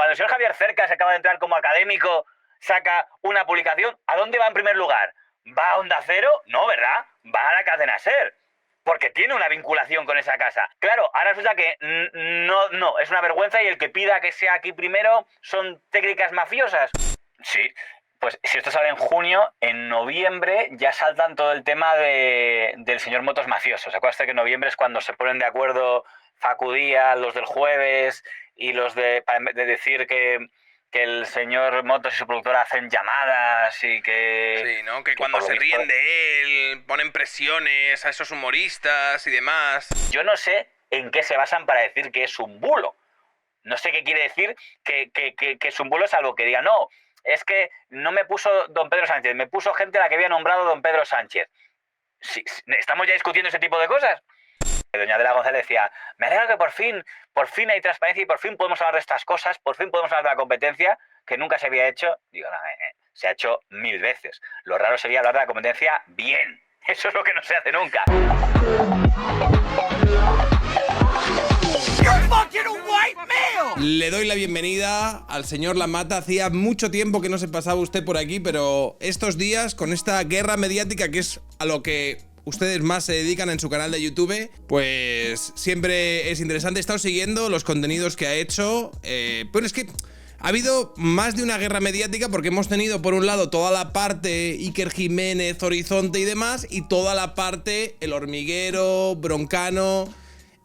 Cuando el señor Javier Cercas acaba de entrar como académico, saca una publicación, ¿a dónde va en primer lugar? ¿Va a Onda Cero? No, ¿verdad? Va a la cadena SER. Porque tiene una vinculación con esa casa. Claro, ahora resulta que no, es una vergüenza y el que pida que sea aquí primero son técnicas mafiosas. Sí, pues si esto sale en junio, en noviembre ya saltan todo el tema del señor Motos mafioso. ¿Se acuerdan que en noviembre es cuando se ponen de acuerdo Facu Díaz, los del jueves y los de decir que el señor Motos y su productora hacen llamadas y que... Sí, ¿no? Que cuando se ríen de él, ponen presiones a esos humoristas y demás. Yo no sé en qué se basan para decir que es un bulo. No sé qué quiere decir que es un bulo, salvo que diga, no, es que no me puso don Pedro Sánchez, me puso gente a la que había nombrado don Pedro Sánchez. Sí, ¿estamos ya discutiendo ese tipo de cosas? Doña Adela González decía, me alegro que por fin hay transparencia y por fin podemos hablar de estas cosas, por fin podemos hablar de la competencia, que nunca se había hecho. Digo, no, se ha hecho 1000 veces. Lo raro sería hablar de la competencia bien. Eso es lo que no se hace nunca. Le doy la bienvenida al señor Lammata. Hacía mucho tiempo que no se pasaba usted por aquí, pero estos días, con esta guerra mediática que es a lo que ustedes más se dedican en su canal de YouTube, pues siempre es interesante. He estado siguiendo los contenidos que ha hecho, pero es que ha habido más de una guerra mediática porque hemos tenido por un lado toda la parte Iker Jiménez, Horizonte y demás, y toda la parte El Hormiguero, Broncano,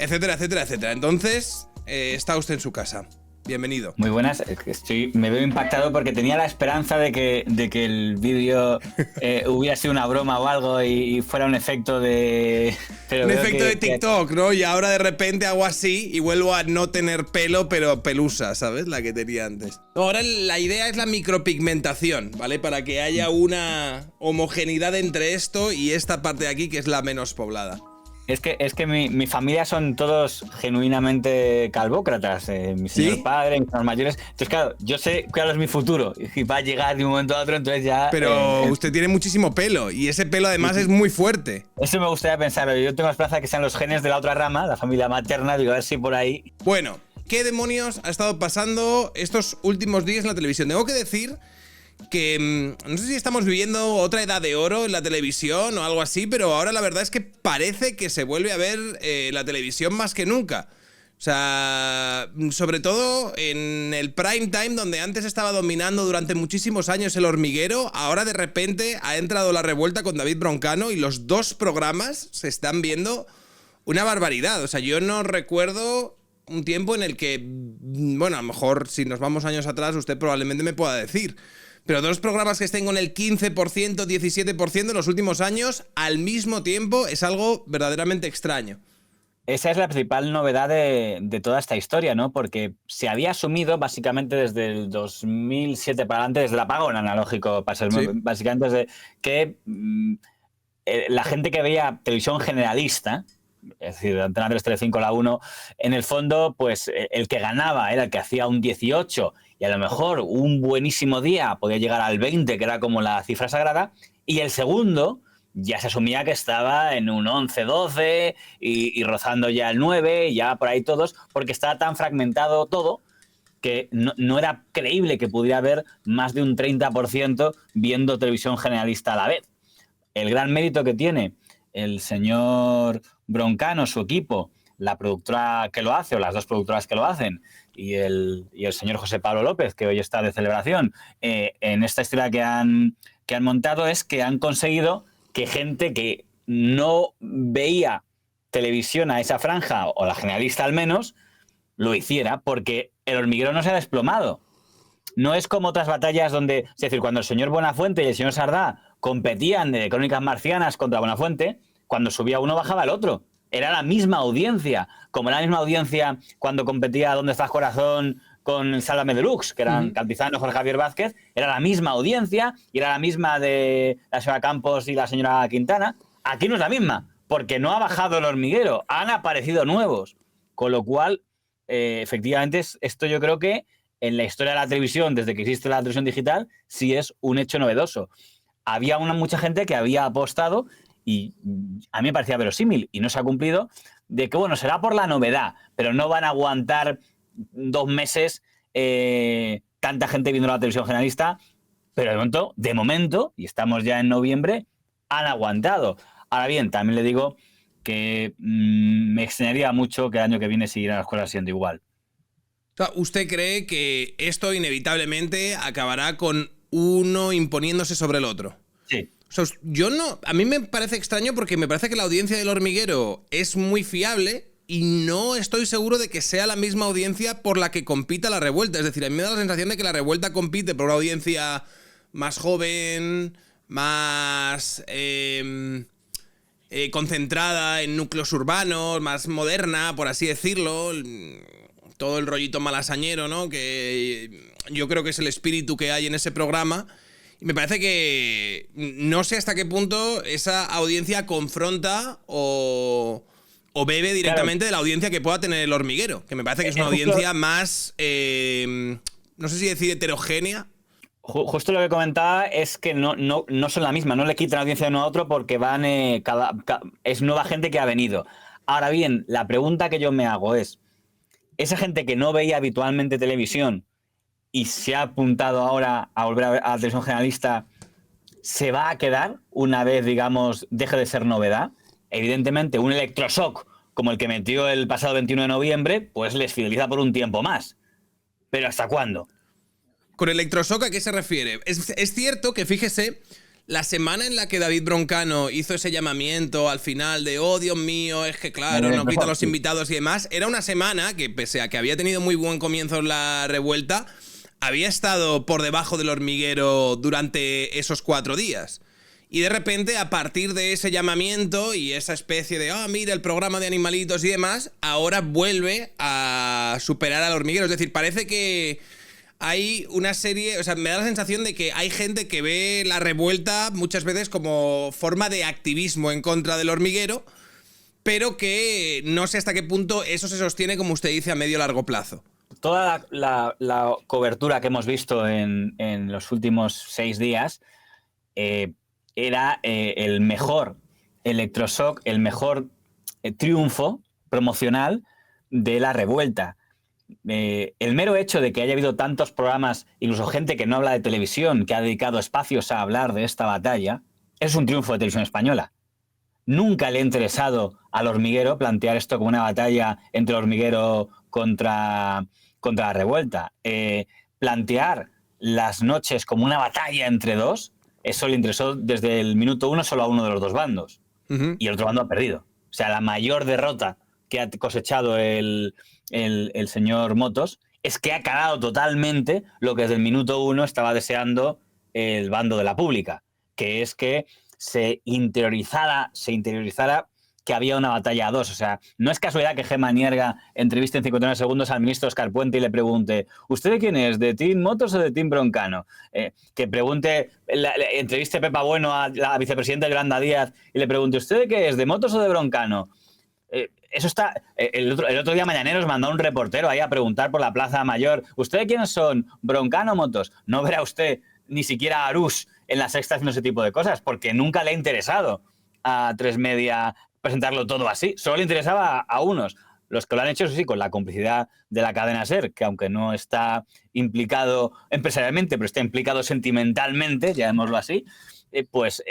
etcétera, etcétera, etcétera. Entonces, está usted en su casa. Bienvenido. Muy buenas. Me veo impactado porque tenía la esperanza de que el vídeo hubiera sido una broma o algo y fuera un efecto de... Un efecto de TikTok, ¿no? Y ahora de repente hago así y vuelvo a no tener pelo, pero pelusa, ¿sabes? La que tenía antes. Ahora la idea es la micropigmentación, ¿vale? Para que haya una homogeneidad entre esto y esta parte de aquí que es la menos poblada. Es que mi familia son todos genuinamente calvócratas. Mi señor ¿Sí? padre, mis hermanos mayores. Entonces, claro, yo sé cuál es mi futuro y va a llegar de un momento a otro, entonces ya... Pero usted tiene muchísimo pelo y ese pelo además es muy fuerte. Eso me gustaría pensar. Yo tengo la esperanza de que sean los genes de la otra rama, la familia materna, digo, a ver si por ahí... Bueno, ¿qué demonios ha estado pasando estos últimos días en la televisión? Tengo que decir que no sé si estamos viviendo otra edad de oro en la televisión o algo así, pero ahora la verdad es que parece que se vuelve a ver la televisión más que nunca. O sea, sobre todo en el prime time, donde antes estaba dominando durante muchísimos años El Hormiguero, ahora de repente ha entrado La Revuelta con David Broncano y los dos programas se están viendo una barbaridad. O sea, yo no recuerdo un tiempo en el que, bueno, a lo mejor si nos vamos años atrás usted probablemente me pueda decir, pero dos programas que estén con el 15%, 17% en los últimos años al mismo tiempo es algo verdaderamente extraño. Esa es la principal novedad de toda esta historia, ¿no? Porque se había asumido básicamente desde el 2007 para adelante, desde el apagón analógico, para ser Sí. básicamente desde que la gente que veía televisión generalista, es decir, Antena 3, Telecinco, La 1, en el fondo, pues el que ganaba era el que hacía un 18 y a lo mejor un buenísimo día podía llegar al 20, que era como la cifra sagrada, y el segundo ya se asumía que estaba en un 11, 12 y rozando ya el 9, ya por ahí todos, porque estaba tan fragmentado todo que no era creíble que pudiera haber más de un 30% viendo televisión generalista a la vez. El gran mérito que tiene el señor Broncano, su equipo, la productora que lo hace, o las dos productoras que lo hacen, y el señor José Pablo López, que hoy está de celebración, en esta historia que han montado, es que han conseguido que gente que no veía televisión a esa franja, o la generalista al menos, lo hiciera, porque El Hormiguero no se ha desplomado. No es como otras batallas donde, es decir, cuando el señor Buenafuente y el señor Sardá competían de Crónicas Marcianas contra Buenafuente, cuando subía uno bajaba el otro. Era la misma audiencia, como era la misma audiencia cuando competía ¿Dónde estás, corazón? Con Sálvame Deluxe, que eran Cantizano, Jorge Javier Vázquez, era la misma audiencia y era la misma de la señora Campos y la señora Quintana. Aquí no es la misma, porque no ha bajado El Hormiguero, han aparecido nuevos. Con lo cual, efectivamente, esto yo creo que en la historia de la televisión, desde que existe la televisión digital, sí es un hecho novedoso. Había mucha gente que había apostado, y a mí me parecía verosímil, y no se ha cumplido, de que, bueno, será por la novedad, pero no van a aguantar 2 meses tanta gente viendo la televisión generalista, pero de momento, y estamos ya en noviembre, han aguantado. Ahora bien, también le digo que me extrañaría mucho que el año que viene siguieran las cosas siendo igual. ¿Usted cree que esto inevitablemente acabará con uno imponiéndose sobre el otro? Sí. O sea, a mí me parece extraño porque me parece que la audiencia del Hormiguero es muy fiable y no estoy seguro de que sea la misma audiencia por la que compita La Revuelta. Es decir, a mí me da la sensación de que La Revuelta compite por una audiencia más joven, más concentrada en núcleos urbanos, más moderna, por así decirlo. Todo el rollito malasañero, ¿no? Que yo creo que es el espíritu que hay en ese programa. Y me parece que no sé hasta qué punto esa audiencia confronta o bebe directamente de la audiencia que pueda tener El Hormiguero. Que me parece que es una audiencia más, no sé si decir heterogénea. Justo lo que comentaba es que no son la misma, no le quitan audiencia de uno a otro porque van es nueva gente que ha venido. Ahora bien, la pregunta que yo me hago es, esa gente que no veía habitualmente televisión y se ha apuntado ahora a volver a ver a la televisión generalista, ¿se va a quedar una vez, digamos, deje de ser novedad? Evidentemente, un electroshock como el que metió el pasado 21 de noviembre, pues les fideliza por un tiempo más. ¿Pero hasta cuándo? ¿Con electroshock a qué se refiere? Es cierto que, fíjese, la semana en la que David Broncano hizo ese llamamiento al final de oh, Dios mío, es que claro, no quitan los invitados y demás, era una semana que, pese a que había tenido muy buen comienzo en La Revuelta, había estado por debajo del Hormiguero durante esos 4 días. Y de repente, a partir de ese llamamiento y esa especie de mira, el programa de animalitos y demás, ahora vuelve a superar al Hormiguero. Es decir, parece que hay una serie, o sea, me da la sensación de que hay gente que ve La Revuelta muchas veces como forma de activismo en contra del Hormiguero, pero que no sé hasta qué punto eso se sostiene, como usted dice, a medio o largo plazo. Toda la cobertura que hemos visto en los últimos 6 días era el mejor electroshock, el mejor triunfo promocional de La Revuelta. El mero hecho de que haya habido tantos programas, incluso gente que no habla de televisión, que ha dedicado espacios a hablar de esta batalla, es un triunfo de Televisión Española. Nunca le ha interesado al Hormiguero plantear esto como una batalla entre el Hormiguero contra La Revuelta. Plantear las noches como una batalla entre dos, eso le interesó desde el minuto 1 solo a uno de los dos bandos. Y el otro bando ha perdido. O sea, la mayor derrota que ha cosechado el señor Motos es que ha calado totalmente lo que desde el minuto 1 estaba deseando el bando de la pública, que es que se interiorizara que había una batalla a dos. O sea, no es casualidad que Gemma Nierga entreviste en 59 segundos al ministro Óscar Puente y le pregunte ¿usted de quién es? ¿De Team Motos o de Team Broncano? Que pregunte, entreviste Pepa Bueno a la vicepresidenta Yolanda Díaz y le pregunte ¿usted de qué es? ¿De Motos o de Broncano? Eso está. El otro día Mañaneros mandó a un reportero ahí a preguntar por la Plaza Mayor ¿ustedes quiénes son? ¿Broncano o Motos? No verá usted ni siquiera a Arús en La Sexta haciendo ese tipo de cosas, porque nunca le ha interesado a Tres Media presentarlo todo así. Solo le interesaba a unos. Los que lo han hecho, eso sí, con la complicidad de la cadena SER, que aunque no está implicado empresarialmente, pero está implicado sentimentalmente, llamémoslo así, pues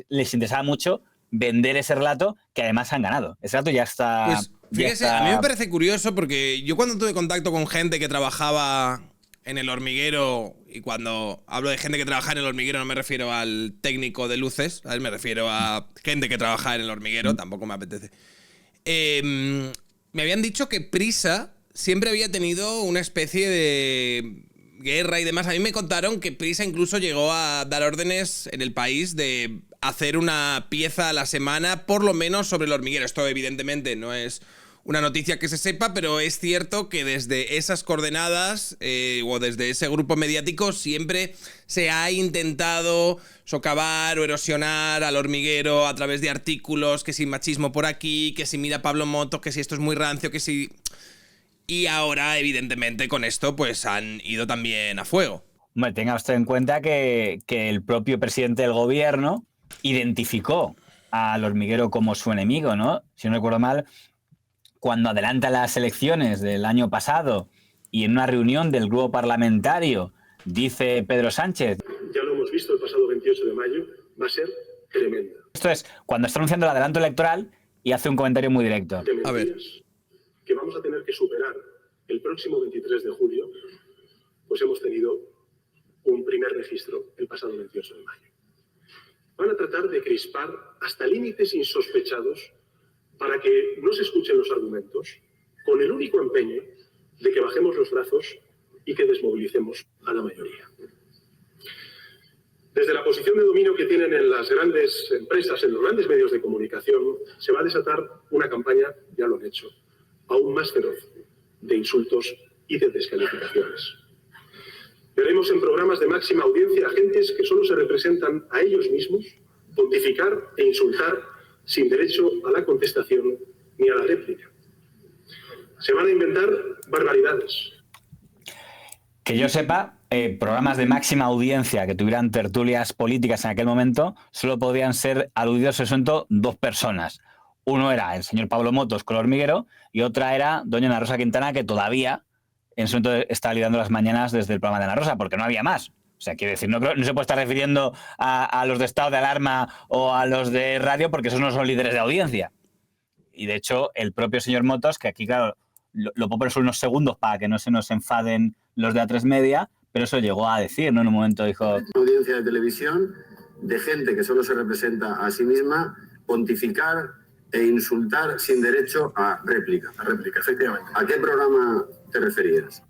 les interesaba mucho vender ese relato, que además han ganado. Ese relato ya está... Pues fíjese, a mí me parece curioso porque yo cuando tuve contacto con gente que trabajaba en El Hormiguero, y cuando hablo de gente que trabaja en El Hormiguero no me refiero al técnico de luces, ¿sabes? Me refiero a gente que trabaja en El Hormiguero, tampoco me apetece. Me habían dicho que Prisa siempre había tenido una especie de guerra y demás. A mí me contaron que Prisa incluso llegó a dar órdenes en el país de hacer una pieza a la semana, por lo menos sobre El Hormiguero. Esto evidentemente no es una noticia que se sepa, pero es cierto que desde esas coordenadas o desde ese grupo mediático siempre se ha intentado socavar o erosionar al Hormiguero a través de artículos, que si machismo por aquí, que si mira Pablo Motos, que si esto es muy rancio, que si... Y ahora, evidentemente, con esto pues han ido también a fuego. Hombre, tenga usted en cuenta que el propio presidente del gobierno identificó al Hormiguero como su enemigo, ¿no? Si no recuerdo mal, cuando adelanta las elecciones del año pasado y dice que y en una reunión del grupo parlamentario dice Pedro Sánchez... Ya lo hemos visto el pasado 28 de mayo, va a ser tremenda. Esto es cuando está anunciando el adelanto electoral y hace un comentario muy directo. A ver. Que vamos a tener que superar el próximo 23 de julio, pues hemos tenido un primer registro el pasado 28 de mayo. Van a tratar de crispar hasta límites insospechados para que no se escuchen los argumentos, con el único empeño de que bajemos los brazos y que desmovilicemos a la mayoría. Desde la posición de dominio que tienen en las grandes empresas, en los grandes medios de comunicación, se va a desatar una campaña, ya lo han hecho, aún más feroz, de insultos y de descalificaciones. Veremos en programas de máxima audiencia a gentes que solo se representan a ellos mismos, pontificar e insultar sin derecho a la contestación ni a la réplica. Se van a inventar barbaridades. Que yo sepa, programas de máxima audiencia que tuvieran tertulias políticas en aquel momento solo podían ser aludidos en su momento dos personas. Uno era el señor Pablo Motos con El Hormiguero y otra era doña Ana Rosa Quintana, que todavía en su momento estaba liderando las mañanas desde el programa de Ana Rosa, porque no había más. O sea, quiero decir, no se puede estar refiriendo a los de estado de alarma o a los de radio, porque esos no son líderes de audiencia. Y de hecho, el propio señor Motos, que aquí, claro, lo puedo poner solo unos segundos para que no se nos enfaden los de A3 Media, pero eso llegó a decir, ¿no? En un momento dijo... Audiencia de televisión, de gente que solo se representa a sí misma, pontificar e insultar sin derecho a réplica. A réplica, efectivamente. ¿A qué programa te referías?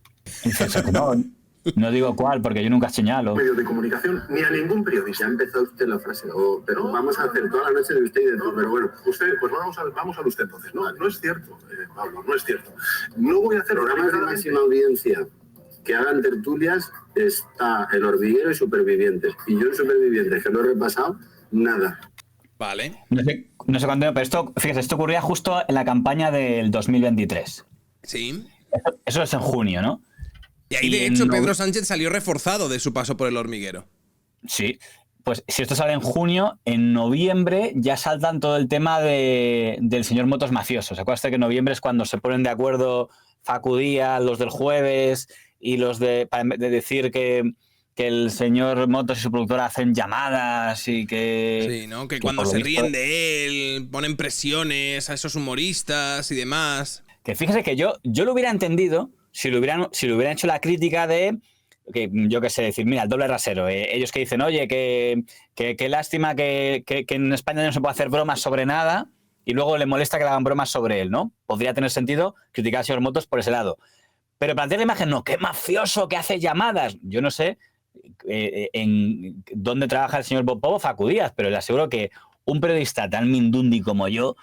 No digo cuál, porque yo nunca señalo. Medios de comunicación, ni a ningún periodista. Ya empezó usted la frase. Pero vamos a hacer toda la noche de usted y de todo. Pero bueno, usted, pues vamos al usted entonces. No es cierto, Pablo, no es cierto. No voy a hacer programas de máxima audiencia que hagan tertulias. Está El Hormiguero y Supervivientes. Y yo en Supervivientes, que lo he repasado, nada. Vale. No sé cuánto, pero esto, fíjese, esto ocurría justo en la campaña del 2023. Sí. Eso es en junio, ¿no? Y ahí, de hecho, Pedro Sánchez salió reforzado de su paso por El Hormiguero. Sí. Pues si esto sale en junio, en noviembre ya saltan todo el tema del señor Motos mafioso. ¿Se acuerda que en noviembre es cuando se ponen de acuerdo Facu Díaz, los del Jueves y los de decir que el señor Motos y su productora hacen llamadas y que... Sí, ¿no? Que cuando se ríen de él, ponen presiones a esos humoristas y demás. Que fíjese que yo lo hubiera entendido si le hubieran hecho la crítica de... Que yo qué sé, decir, mira, el doble rasero. Ellos que dicen, oye, que lástima que en España no se puede hacer bromas sobre nada y luego le molesta que le hagan bromas sobre él, ¿no? Podría tener sentido criticar al señor Motos por ese lado. Pero plantear la imagen, no, qué mafioso que hace llamadas. Yo no sé en dónde trabaja el señor Popo Facu Díaz, pero le aseguro que un periodista tan mindundi como yo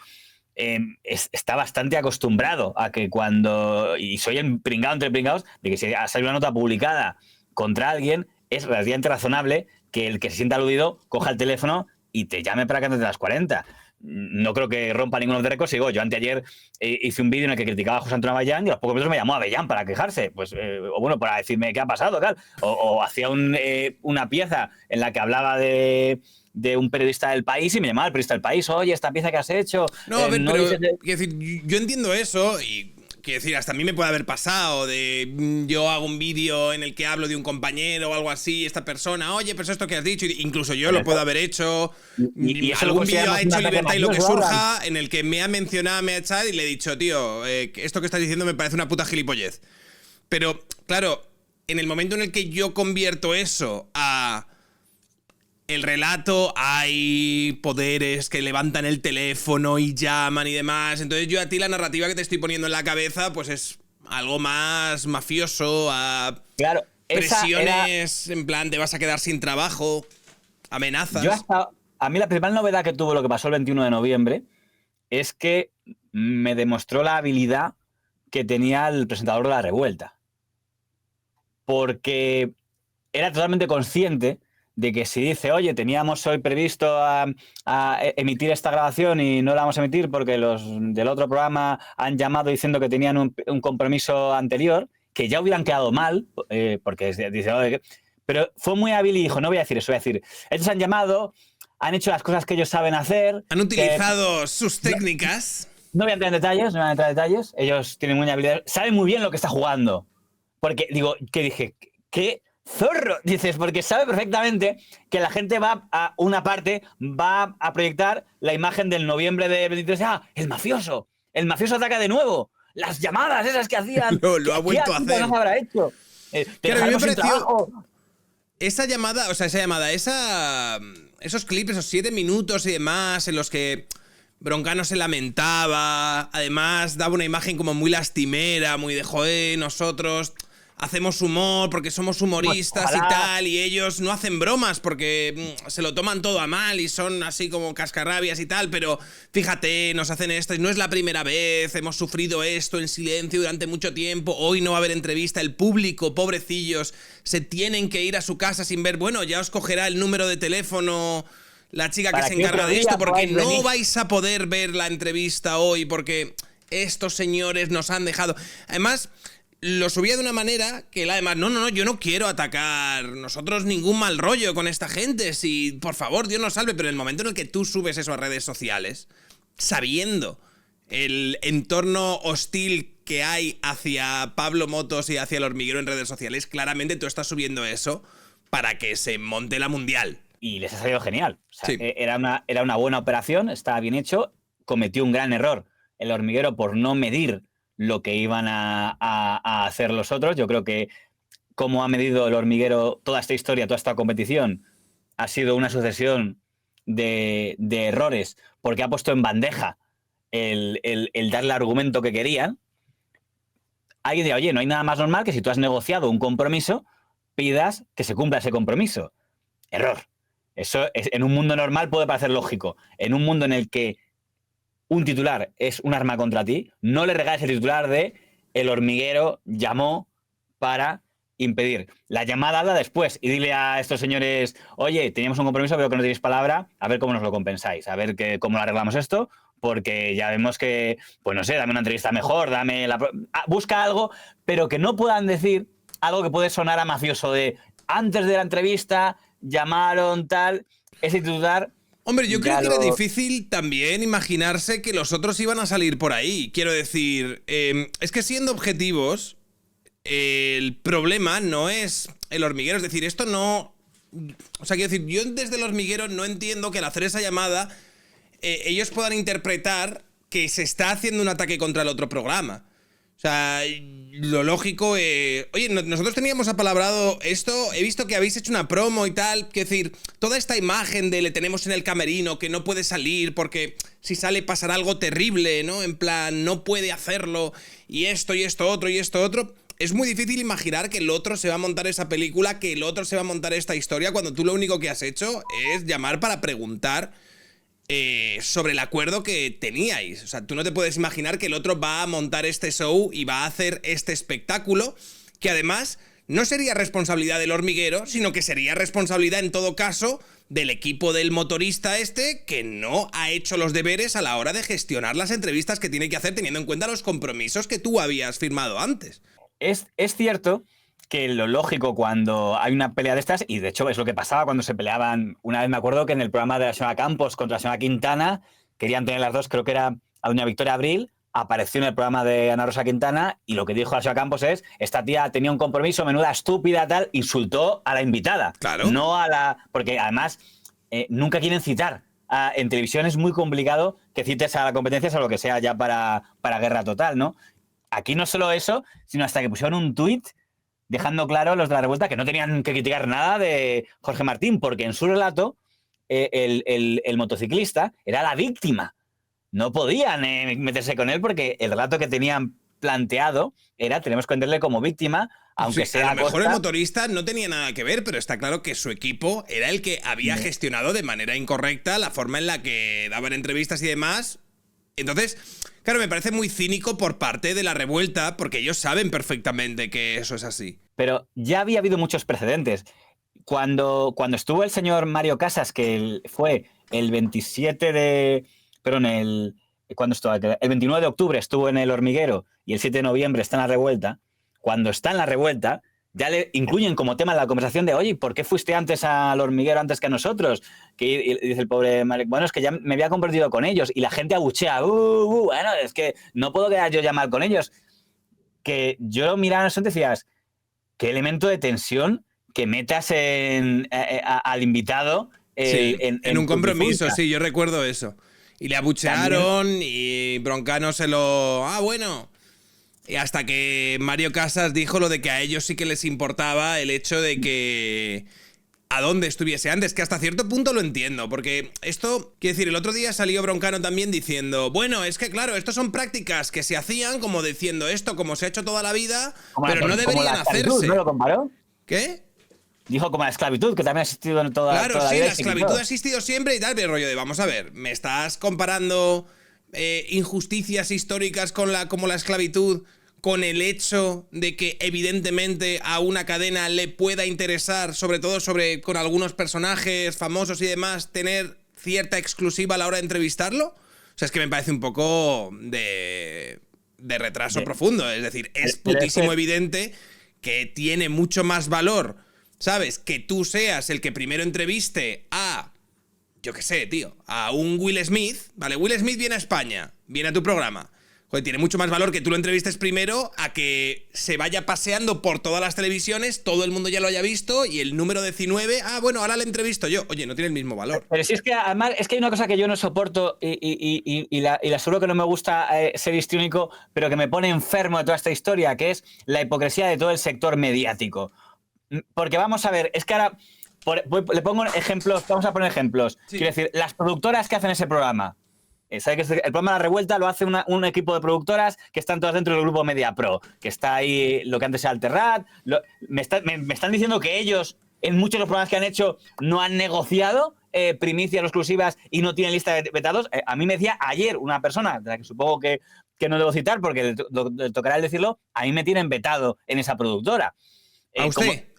está bastante acostumbrado a que cuando, y soy el pringado entre pringados, de que si sale una nota publicada contra alguien, es relativamente razonable que el que se sienta aludido coja el teléfono y te llame para que antes de las 40. No creo que rompa ninguno de los récords. Digo, yo anteayer hice un vídeo en el que criticaba a José Antonio Avellán y a los pocos minutos me llamó Avellán para quejarse, pues, o bueno, para decirme qué ha pasado, tal. O hacía una pieza en la que hablaba de un periodista del País y me llamaba el periodista del País, oye, esta pieza que has hecho... No, a ver, pero quiero decir, yo entiendo eso y... Quiero decir, hasta a mí me puede haber pasado de yo hago un vídeo en el que hablo de un compañero o algo así, esta persona, oye, pero esto que has dicho, incluso yo lo puedo haber hecho. Y algún vídeo ha hecho Libertad y lo que surja, en el que me ha mencionado, me ha echado y le he dicho, tío, esto que estás diciendo me parece una puta gilipollez. Pero, claro, en el momento en el que yo convierto eso a... el relato, hay poderes que levantan el teléfono y llaman y demás. Entonces yo a ti la narrativa que te estoy poniendo en la cabeza pues es algo más mafioso, a claro, presiones en plan te vas a quedar sin trabajo, amenazas. A mí la principal novedad que tuvo lo que pasó el 21 de noviembre es que me demostró la habilidad que tenía el presentador de La Revuelta. Porque era totalmente consciente de que si dice, oye, teníamos hoy previsto a emitir esta grabación y no la vamos a emitir porque los del otro programa han llamado diciendo que tenían un compromiso anterior, que ya hubieran quedado mal, porque dice, oye, pero fue muy hábil y dijo, no voy a decir eso, voy a decir, ellos han llamado, han hecho las cosas que ellos saben hacer. Han utilizado sus técnicas. No voy a entrar en detalles, ellos tienen mucha habilidad, saben muy bien lo que está jugando. Porque digo, que dije, ¿qué zorro? Dices, porque sabe perfectamente que la gente va a una parte, va a proyectar la imagen del noviembre de 23. ¡Ah, el mafioso! El mafioso ataca de nuevo. Las llamadas esas que hacían. Lo ha vuelto a hacer. No habrá hecho. Te Claro, a mí me dejaremos sin pareció- trabajo. Esos clips, esos 7 minutos y demás, en los que Broncano se lamentaba, además daba una imagen como muy lastimera, muy de joder, nosotros hacemos humor porque somos humoristas Ojalá. y tal, y ellos no hacen bromas porque se lo toman todo a mal y son así como cascarrabias y tal, pero fíjate, nos hacen esto y no es la primera vez, hemos sufrido esto en silencio durante mucho tiempo, hoy no va a haber entrevista, el público, pobrecillos, se tienen que ir a su casa sin ver, bueno, ya os cogerá el número de teléfono la chica que Para se que encarga otro de día esto, porque podáis no venir. vais a poder ver la entrevista hoy, porque estos señores nos han dejado. Además, lo subía de una manera que él además, no, yo no quiero atacar nosotros ningún mal rollo con esta gente, si por favor, Dios nos salve, pero en el momento en el que tú subes eso a redes sociales, sabiendo el entorno hostil que hay hacia Pablo Motos y hacia El Hormiguero en redes sociales, claramente tú estás subiendo eso para que se monte la mundial. Y les ha salido genial. O sea, Sí. era una buena operación, estaba bien hecho. Cometió un gran error El Hormiguero por no medir lo que iban a hacer los otros. Yo creo que como ha medido El Hormiguero toda esta historia, toda esta competición, ha sido una sucesión de errores, porque ha puesto en bandeja el darle el argumento que querían. Alguien dirá, oye, no hay nada más normal que si tú has negociado un compromiso, pidas que se cumpla ese compromiso. Error. Eso en un mundo normal puede parecer lógico. En un mundo en el que un titular es un arma contra ti, no le regales el titular de El Hormiguero llamó para impedir. La llamada habla después y dile a estos señores, oye, teníamos un compromiso, veo que no tenéis palabra, a ver cómo nos lo compensáis, a ver cómo lo arreglamos esto, porque ya vemos que, pues no sé, dame una entrevista mejor, busca algo, pero que no puedan decir algo que puede sonar a mafioso de antes de la entrevista llamaron tal, ese titular. Hombre, yo creo Ya que era lo- difícil también imaginarse que los otros iban a salir por ahí. Quiero decir, es que siendo objetivos, el problema no es El Hormiguero. Es decir, esto no... O sea, quiero decir, yo desde El Hormiguero no entiendo que al hacer esa llamada ellos puedan interpretar que se está haciendo un ataque contra el otro programa. O sea, lo lógico es... Oye, nosotros teníamos apalabrado esto, he visto que habéis hecho una promo y tal, quiero decir, toda esta imagen de le tenemos en el camerino, que no puede salir porque si sale pasará algo terrible, ¿no? En plan, no puede hacerlo, y esto otro, y esto otro... Es muy difícil imaginar que el otro se va a montar esa película, que el otro se va a montar esta historia, cuando tú lo único que has hecho es llamar para preguntar sobre el acuerdo que teníais. O sea, tú no te puedes imaginar que el otro va a montar este show y va a hacer este espectáculo, que además no sería responsabilidad del Hormiguero, sino que sería responsabilidad en todo caso del equipo del motorista este, que no ha hecho los deberes a la hora de gestionar las entrevistas que tiene que hacer teniendo en cuenta los compromisos que tú habías firmado antes. Es cierto que lo lógico cuando hay una pelea de estas, y de hecho es lo que pasaba cuando se peleaban, una vez me acuerdo que en el programa de la señora Campos contra la señora Quintana, querían tener las dos, creo que era a doña Victoria Abril, apareció en el programa de Ana Rosa Quintana y lo que dijo la señora Campos es, esta tía tenía un compromiso, menuda estúpida, tal, insultó a la invitada. Claro. No a la... Porque además nunca quieren citar. En televisión es muy complicado que cites a la competencia, o lo que sea ya para guerra total, ¿no? Aquí no solo eso, sino hasta que pusieron un tuit dejando claro los de la revuelta que no tenían que criticar nada de Jorge Martín, porque en su relato el motociclista era la víctima. No podían meterse con él porque el relato que tenían planteado era tenemos que venderle como víctima, aunque Sí, sea a lo mejor costa. el motorista no tenía nada que ver, pero está claro que su equipo era el que había gestionado de manera incorrecta la forma en la que daban entrevistas y demás. Entonces, claro, me parece muy cínico por parte de la revuelta, porque ellos saben perfectamente que eso es así. Pero ya había habido muchos precedentes. Cuando estuvo el señor Mario Casas, que fue el 27 de... Perdón, ¿cuándo estuvo? El 29 de octubre estuvo en El Hormiguero y el 7 de noviembre está en la revuelta. Cuando está en la revuelta, ya le incluyen como tema en la conversación de, oye, ¿por qué fuiste antes al Hormiguero antes que a nosotros? Y dice el pobre Mario, bueno, es que ya me había comprometido con ellos. Y la gente abuchea, bueno, es que no puedo quedar yo ya mal con ellos. Que yo miraba eso y decías, qué elemento de tensión que metas al invitado en un tu compromiso, trifulca. sí, yo recuerdo eso. Y le abuchearon y Broncano se lo... Ah, bueno. Y hasta que Mario Casas dijo lo de que a ellos sí que les importaba el hecho de que... a dónde estuviese antes, que hasta cierto punto lo entiendo, porque esto, quiero decir, el otro día salió Broncano también diciendo, bueno, es que claro, esto son prácticas que se hacían como diciendo esto, como se ha hecho toda la vida, pero no deberían hacerse. ¿No lo comparó? ¿Qué? Dijo como la esclavitud, que también ha existido en toda Claro, la sí, vida. la esclavitud ha existido siempre y tal, pero rollo de, vamos a ver, ¿me estás comparando injusticias históricas como la esclavitud con el hecho de que evidentemente a una cadena le pueda interesar, sobre todo con algunos personajes famosos y demás, tener cierta exclusiva a la hora de entrevistarlo? O sea, es que me parece un poco de retraso profundo. Es decir, es putísimo evidente que tiene mucho más valor, ¿sabes? Que tú seas el que primero entreviste a, yo qué sé, tío, a un Will Smith, ¿vale? Will Smith viene a España, viene a tu programa. Joder, tiene mucho más valor que tú lo entrevistes primero a que se vaya paseando por todas las televisiones, todo el mundo ya lo haya visto y el número 19, bueno, ahora le entrevisto yo. Oye, no tiene el mismo valor. Pero si es que además es que hay una cosa que yo no soporto y la aseguro que no me gusta ser histriónico, pero que me pone enfermo de toda esta historia, que es la hipocresía de todo el sector mediático. Porque vamos a ver, es que ahora le pongo ejemplos, vamos a poner ejemplos. Sí. Quiero decir, las productoras que hacen ese programa. ¿Sabes que el programa La Revuelta lo hace un equipo de productoras que están todas dentro del grupo Media Pro? Que está ahí lo que antes era Alterrat. Me están diciendo que ellos, en muchos de los programas que han hecho, no han negociado primicias o exclusivas y no tienen lista de vetados. A mí me decía ayer una persona, de la que supongo que no debo citar porque le tocará el decirlo, a mí me tienen vetado en esa productora. ¿A usted?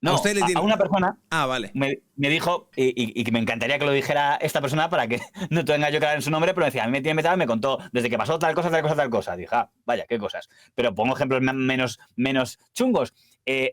No, a una persona vale. me dijo, y que me encantaría que lo dijera esta persona para que no tenga yo que dar en su nombre, pero me decía, a mí me tiene vetado y me contó desde que pasó tal cosa, tal cosa, tal cosa. Dije, vaya, qué cosas. Pero pongo ejemplos menos chungos.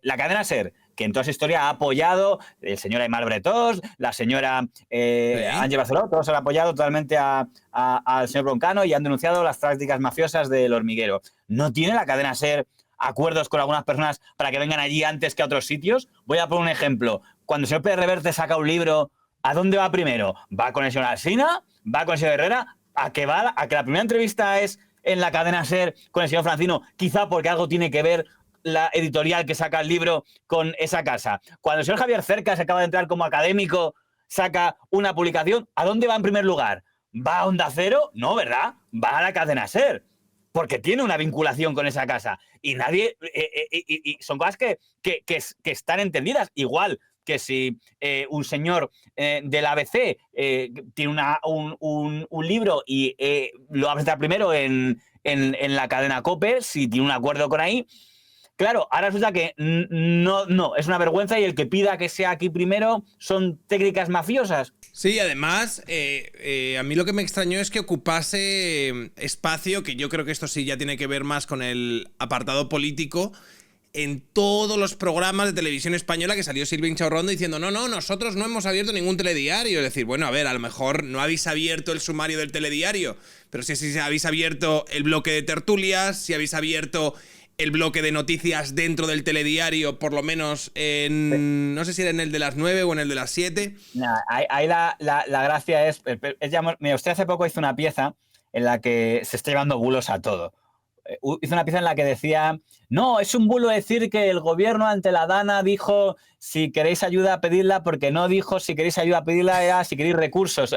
La cadena SER, que en toda esa historia ha apoyado el señor Aymar Bretós, la señora Ángel Barceló, todos han apoyado totalmente al señor Broncano y han denunciado las prácticas mafiosas del hormiguero. ¿No tiene la cadena SER acuerdos con algunas personas para que vengan allí antes que a otros sitios? Voy a poner un ejemplo. Cuando el señor Pérez Reverte saca un libro, ¿a dónde va primero? ¿Va con el señor Alsina? ¿Va con el señor Herrera? ¿A que la primera entrevista es en la cadena SER con el señor Francino? Quizá porque algo tiene que ver la editorial que saca el libro con esa casa. Cuando el señor Javier Cercas acaba de entrar como académico, saca una publicación, ¿a dónde va en primer lugar? ¿Va a Onda Cero? No, ¿verdad? Va a la cadena SER. Porque tiene una vinculación con esa casa. Y nadie... y son cosas que están entendidas. Igual que si un señor del ABC tiene un libro y lo va a presentar primero en la cadena COPE, si tiene un acuerdo con ahí... Claro, ahora resulta que no, es una vergüenza y el que pida que sea aquí primero son técnicas mafiosas. Sí, además, a mí lo que me extrañó es que ocupase espacio, que yo creo que esto sí ya tiene que ver más con el apartado político, en todos los programas de televisión española que salió Silvia Inchaurrondo diciendo no, nosotros no hemos abierto ningún telediario. Es decir, bueno, a ver, a lo mejor no habéis abierto el sumario del telediario, pero si habéis abierto el bloque de tertulias, si habéis abierto el bloque de noticias dentro del telediario, por lo menos no sé si era en el de las 9 o en el de las 7. Ahí la gracia es mira, usted hace poco hizo una pieza en la que se está llevando bulos a todo. Hizo una pieza en la que decía, no, es un bulo decir que el gobierno ante la DANA dijo si queréis ayuda pedidla, porque no dijo si queréis ayuda pedidla, era si queréis recursos.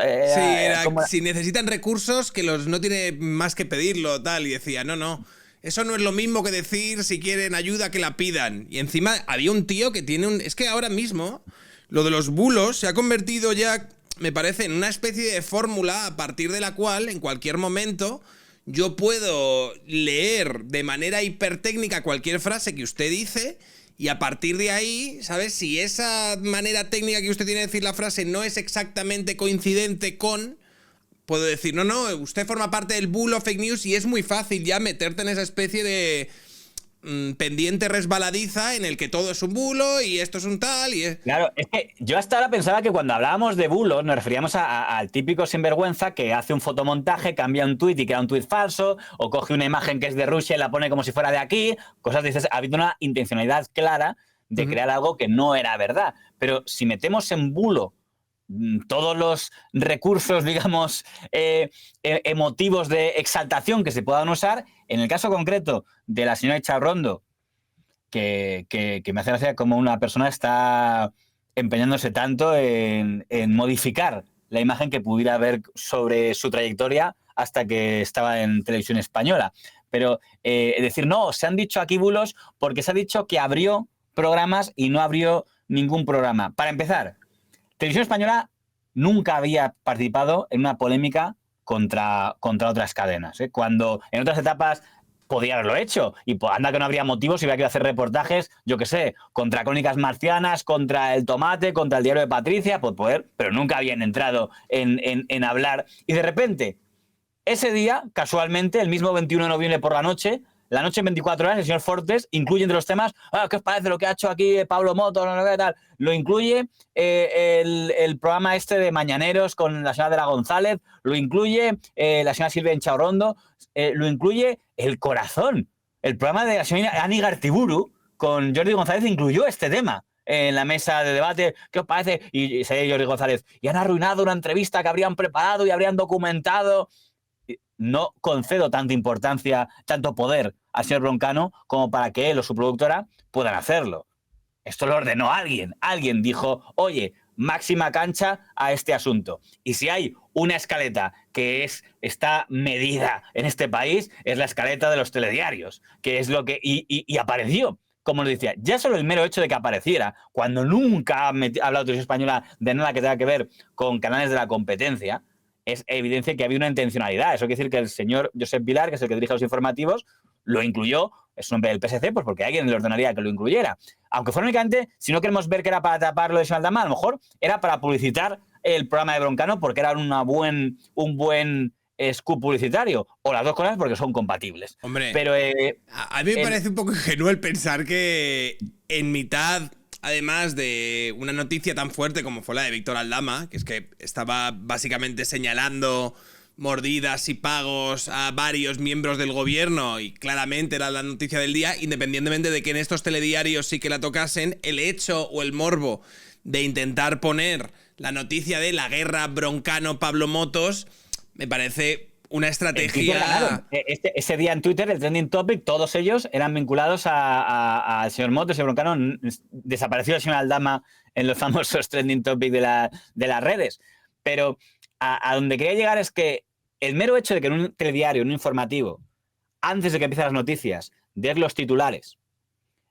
Si necesitan recursos, que no tiene más que pedirlo, tal, y decía, no. Eso no es lo mismo que decir si quieren ayuda que la pidan. Y encima había un tío que tiene es que ahora mismo lo de los bulos se ha convertido ya, me parece, en una especie de fórmula a partir de la cual en cualquier momento yo puedo leer de manera hipertécnica cualquier frase que usted dice y a partir de ahí, ¿sabes? Si esa manera técnica que usted tiene de decir la frase no es exactamente coincidente con... Puedo decir, no, usted forma parte del bulo fake news y es muy fácil ya meterte en esa especie de pendiente resbaladiza en el que todo es un bulo y esto es un tal y Claro, es que yo hasta ahora pensaba que cuando hablábamos de bulos nos referíamos al típico sinvergüenza que hace un fotomontaje, cambia un tuit y crea un tuit falso, o coge una imagen que es de Rusia y la pone como si fuera de aquí, cosas dices, ha habido una intencionalidad clara de crear algo que no era verdad. Pero si metemos en bulo todos los recursos, digamos, emotivos de exaltación que se puedan usar, en el caso concreto de la señora Ichaurrondo, que me hace gracia como una persona está empeñándose tanto en modificar la imagen que pudiera haber sobre su trayectoria hasta que estaba en Televisión Española. Pero decir, no, se han dicho aquí bulos porque se ha dicho que abrió programas y no abrió ningún programa. Para empezar, Televisión Española nunca había participado en una polémica contra otras cadenas, ¿eh? Cuando en otras etapas podía haberlo hecho. Y pues, anda que no habría motivos si hubiera que hacer reportajes, yo qué sé, contra Crónicas Marcianas, contra El Tomate, contra el Diario de Patricia, pues poder, pero nunca habían entrado en hablar. Y de repente, ese día, casualmente, el mismo 21 de noviembre por la noche en 24 horas, el señor Fortes incluye entre los temas, ¿qué os parece lo que ha hecho aquí Pablo Motos? No, qué tal. Lo incluye el programa este de Mañaneros con la señora de la González, lo incluye la señora Silvia Ichaurrondo, lo incluye El Corazón. El programa de la señora Ani Gartiburu con Jordi González incluyó este tema en la mesa de debate. ¿Qué os parece? Y se Jordi González, y han arruinado una entrevista que habrían preparado y habrían documentado. No concedo tanta importancia, tanto poder al señor Broncano como para que él o su productora puedan hacerlo. Esto lo ordenó alguien. Alguien dijo, oye, máxima cancha a este asunto. Y si hay una escaleta que está medida en este país, es la escaleta de los telediarios, que es lo que... Y apareció, como nos decía, ya solo el mero hecho de que apareciera, cuando nunca ha hablado Televisión Española de nada que tenga que ver con canales de la competencia, es evidencia que había una intencionalidad. Eso quiere decir que el señor Josep Vilar, que es el que dirige los informativos, lo incluyó, es un hombre del PSC, pues porque alguien le ordenaría que lo incluyera. Aunque fuera únicamente, si no queremos ver que era para tapar lo de Aldama, a lo mejor era para publicitar el programa de Broncano porque era un buen scoop publicitario, o las dos cosas porque son compatibles. Hombre, pero a mí me parece un poco ingenuo el pensar que en mitad... Además de una noticia tan fuerte como fue la de Víctor Aldama, que es que estaba básicamente señalando mordidas y pagos a varios miembros del gobierno y claramente era la noticia del día, independientemente de que en estos telediarios sí que la tocasen, el hecho o el morbo de intentar poner la noticia de la guerra Broncano-Pablo Motos me parece una estrategia... Ese día en Twitter, el trending topic, todos ellos eran vinculados al señor Motos, el señor Broncano. Desapareció el señor Aldama en los famosos trending topic de las redes. Pero a donde quería llegar es que el mero hecho de que en un telediario, en un informativo, antes de que empiecen las noticias, des los titulares.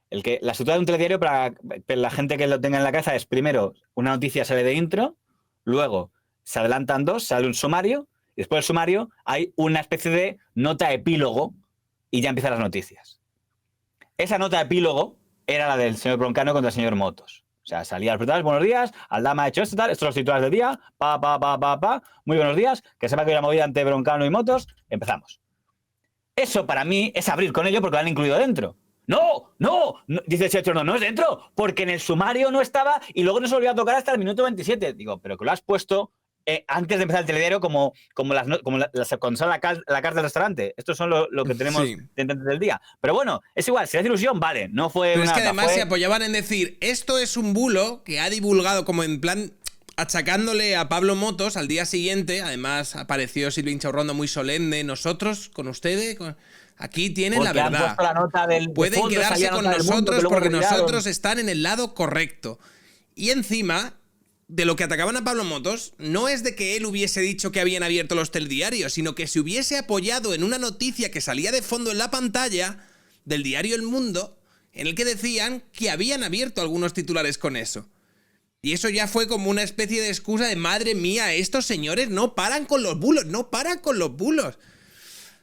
La estructura de un telediario, para la gente que lo tenga en la cabeza, es primero una noticia sale de intro, luego se adelantan dos, sale un sumario, y después del sumario hay una especie de nota epílogo y ya empiezan las noticias. Esa nota epílogo era la del señor Broncano contra el señor Motos. O sea, salía al portal, buenos días, Aldama ha hecho esto, tal, estos son los titulares del día, muy buenos días, que sepa que hay una movida entre Broncano y Motos, empezamos. Eso para mí es abrir con ello porque lo han incluido dentro. No, dice el señor, no es dentro, porque en el sumario no estaba y luego no se volvió a tocar hasta el minuto 27. Digo, pero que lo has puesto... antes de empezar el telediario, cuando sale la carta del restaurante. Estos son lo que tenemos dentro del día. Pero bueno, es igual, si hace ilusión, vale. No fue. Pero es que además se apoyaban en decir, esto es un bulo que ha divulgado, como en plan, achacándole a Pablo Motos al día siguiente. Además, apareció Silvia Ichaurrondo muy solemne. Nosotros, con ustedes, aquí tienen porque la verdad. La nota pueden quedarse con nosotros porque nosotros están en el lado correcto. Y encima... de lo que atacaban a Pablo Motos no es de que él hubiese dicho que habían abierto los telediarios, sino que se hubiese apoyado en una noticia que salía de fondo en la pantalla del diario El Mundo, en el que decían que habían abierto algunos titulares con eso. Y eso ya fue como una especie de excusa de madre mía, estos señores no paran con los bulos, no paran con los bulos.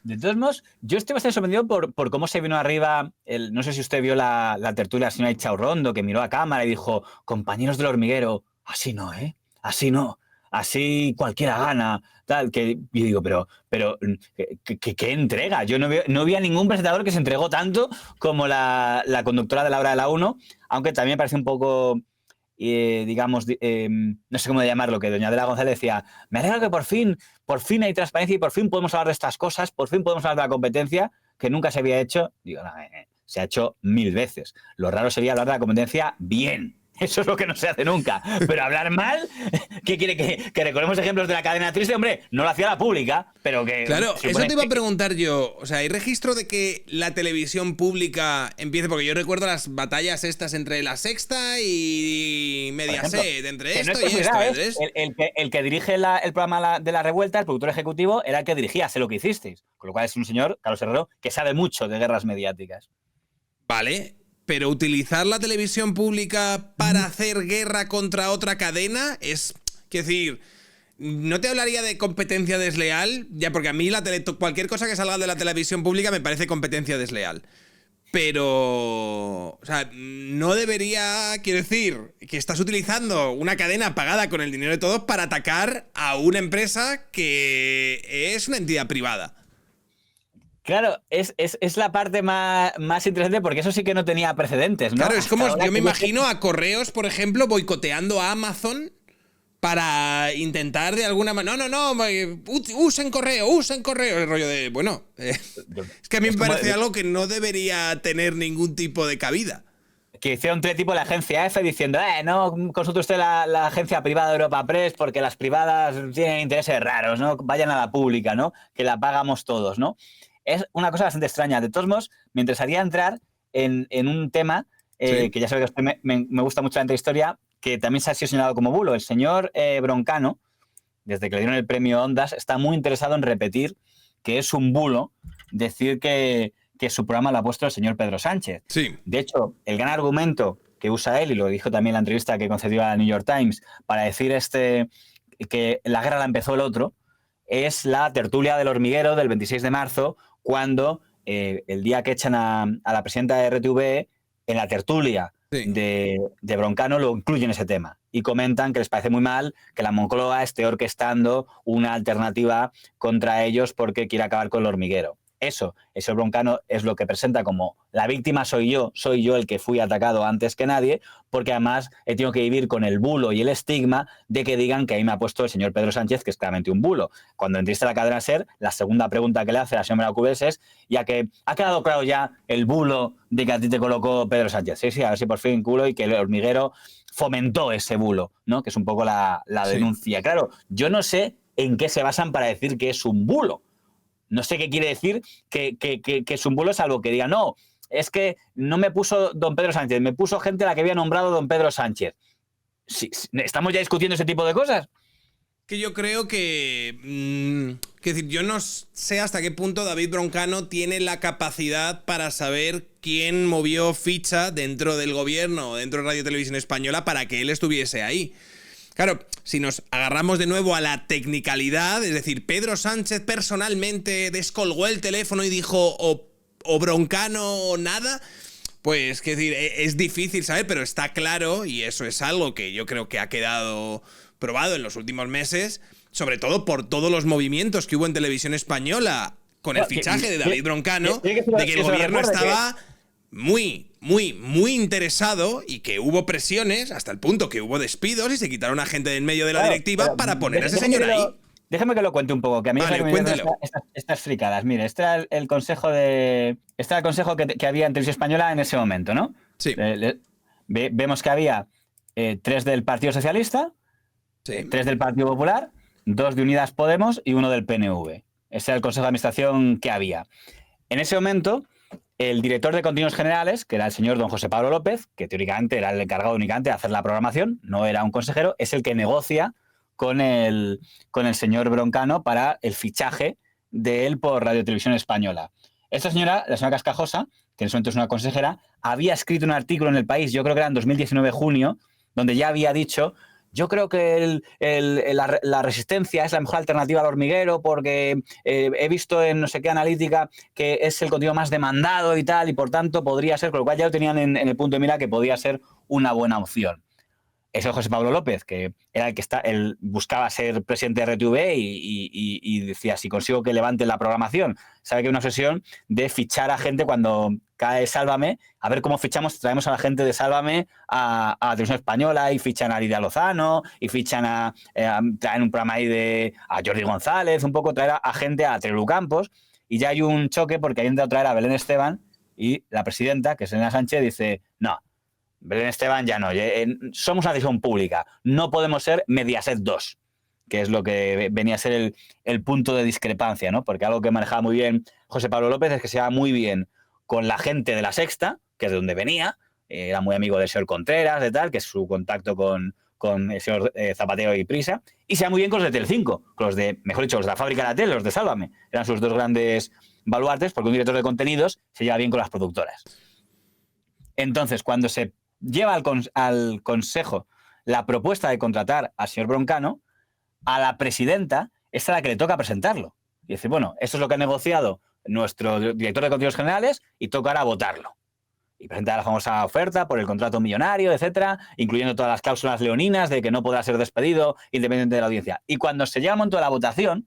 De todos modos, yo estoy bastante sorprendido por cómo se vino arriba, no sé si usted vio la tertulia de la señora Ichaurrondo, que miró a cámara y dijo, compañeros del hormiguero, así no, ¿eh? Así no. así cualquiera gana, tal, que yo digo, pero ¿qué entrega? Yo no vi a ningún presentador que se entregó tanto como la conductora de la hora de la 1, aunque también me parece un poco, digamos, no sé cómo llamarlo, que doña Adela González decía, me alegra que por fin hay transparencia y por fin podemos hablar de estas cosas, por fin podemos hablar de la competencia, que nunca se había hecho. Digo, no, se ha hecho 1000 veces. Lo raro sería hablar de la competencia bien. Eso es lo que no se hace nunca. Pero hablar mal, ¿qué quiere que recordemos ejemplos de la cadena triste? Hombre, no lo hacía la pública, pero que... Claro, eso te iba a preguntar yo. O sea, ¿hay registro de que la televisión pública empiece? Porque yo recuerdo las batallas estas entre La Sexta y Mediaset, entre esto y esto. El que dirige el programa de La Revuelta, el productor ejecutivo, era el que dirigía Sé lo que hicisteis. Con lo cual es un señor, Carlos Herrero, que sabe mucho de guerras mediáticas. Vale, pero utilizar la televisión pública para hacer guerra contra otra cadena es... Quiero decir, no te hablaría de competencia desleal, ya porque a mí cualquier cosa que salga de la televisión pública me parece competencia desleal. Pero... O sea, no debería... Quiero decir, que estás utilizando una cadena pagada con el dinero de todos para atacar a una empresa que es una entidad privada. Claro, es la parte más interesante porque eso sí que no tenía precedentes, ¿no? Claro, es como yo me imagino a Correos, por ejemplo, boicoteando a Amazon para intentar de alguna manera... No, usen correo, el rollo de... Bueno, es que a mí me parece algo que no debería tener ningún tipo de cabida. Que hicieron tipo de la agencia F diciendo no consulte usted la agencia privada de Europa Press porque las privadas tienen intereses raros, ¿no? Vayan a la pública, ¿no? Que la pagamos todos, ¿no? Es una cosa bastante extraña. De todos modos, me interesaría entrar en un tema que ya sabe que me gusta mucho la historia, que también se ha sido señalado como bulo. El señor Broncano, desde que le dieron el premio Ondas, está muy interesado en repetir que es un bulo decir que su programa lo ha puesto el señor Pedro Sánchez. Sí. De hecho, el gran argumento que usa él, y lo dijo también en la entrevista que concedió a la New York Times, para decir que la guerra la empezó el otro, es la tertulia del hormiguero del 26 de marzo, cuando el día que echan a la presidenta de RTV, en la tertulia de Broncano lo incluyen ese tema y comentan que les parece muy mal que la Moncloa esté orquestando una alternativa contra ellos porque quiere acabar con el hormiguero. Eso Broncano es lo que presenta como la víctima soy yo el que fui atacado antes que nadie, porque además he tenido que vivir con el bulo y el estigma de que digan que ahí me ha puesto el señor Pedro Sánchez, que es claramente un bulo. Cuando entriste a la cadena SER, la segunda pregunta que le hace a la señora Cubes es, ya que ha quedado claro ya el bulo de que a ti te colocó Pedro Sánchez. Sí, a ver si por fin culo y que el hormiguero fomentó ese bulo, ¿no? Que es un poco la denuncia. Claro, yo no sé en qué se basan para decir que es un bulo. No sé qué quiere decir que es un bulo, salvo que diga, no, es que no me puso don Pedro Sánchez, me puso gente a la que había nombrado don Pedro Sánchez. Sí, ¿estamos ya discutiendo ese tipo de cosas? Que yo creo que... es decir, yo no sé hasta qué punto David Broncano tiene la capacidad para saber quién movió ficha dentro del gobierno o dentro de Radio Televisión Española para que él estuviese ahí. Claro, si nos agarramos de nuevo a la tecnicalidad, es decir, Pedro Sánchez personalmente descolgó el teléfono y dijo o Broncano o nada, pues, qué decir, es difícil saber, pero está claro, y eso es algo que yo creo que ha quedado probado en los últimos meses, sobre todo por todos los movimientos que hubo en Televisión Española con el fichaje de David Broncano, de que el gobierno estaba muy interesado y que hubo presiones hasta el punto que hubo despidos y se quitaron a gente del medio de la directiva para poner a ese señor ahí. Déjame que lo cuente un poco, que a mí me estas fricadas. Mire, este era el consejo que había en Televisión Española en ese momento, ¿no? Sí. Vemos que había 3 del Partido Socialista, 3 del Partido Popular, 2 de Unidas Podemos y 1 del PNV. Ese era el consejo de administración que había. En ese momento, el director de Contenidos Generales, que era el señor don José Pablo López, que teóricamente era el encargado únicamente de hacer la programación, no era un consejero, es el que negocia con el señor Broncano para el fichaje de él por Radio Televisión Española. Esta señora, la señora Cascajosa, que en ese momento es una consejera, había escrito un artículo en El País, yo creo que era en 2019 junio, donde ya había dicho: yo creo que la resistencia es la mejor alternativa al hormiguero porque he visto en no sé qué analítica que es el contenido más demandado y tal, y por tanto podría ser, con lo cual ya lo tenían en el punto de mira que podía ser una buena opción. ese José Pablo López, que era el que él buscaba ser presidente de RTV y decía, si consigo que levante la programación, sabe que hay una obsesión de fichar a gente cuando cae Sálvame, a ver cómo traemos a la gente de Sálvame a la televisión española, y fichan a Lidia Lozano, y fichan traen un programa ahí a Jordi González, un poco traer a gente a Terelu Campos, y ya hay un choque porque hay intentado traer a Belén Esteban, y la presidenta, que es Elena Sánchez, dice, no, Belén Esteban ya no, somos una televisión pública, no podemos ser Mediaset 2, que es lo que venía a ser el punto de discrepancia, ¿no? Porque algo que manejaba muy bien José Pablo López es que se llevaba muy bien con la gente de La Sexta, que es de donde venía, era muy amigo del señor Contreras, de tal, que es su contacto con el señor Zapatero y Prisa, y se llevaba muy bien con los de Telecinco, con los de, mejor dicho, los de la fábrica de la tele, los de Sálvame, eran sus dos grandes baluartes, porque un director de contenidos se lleva bien con las productoras. Entonces, cuando se lleva al Consejo la propuesta de contratar al señor Broncano, a la presidenta es a la que le toca presentarlo. Y dice, bueno, esto es lo que ha negociado nuestro director de contenidos generales y toca ahora votarlo. Y presenta la famosa oferta por el contrato millonario, etcétera, incluyendo todas las cláusulas leoninas de que no podrá ser despedido independiente de la audiencia. Y cuando se llega a monto de la votación,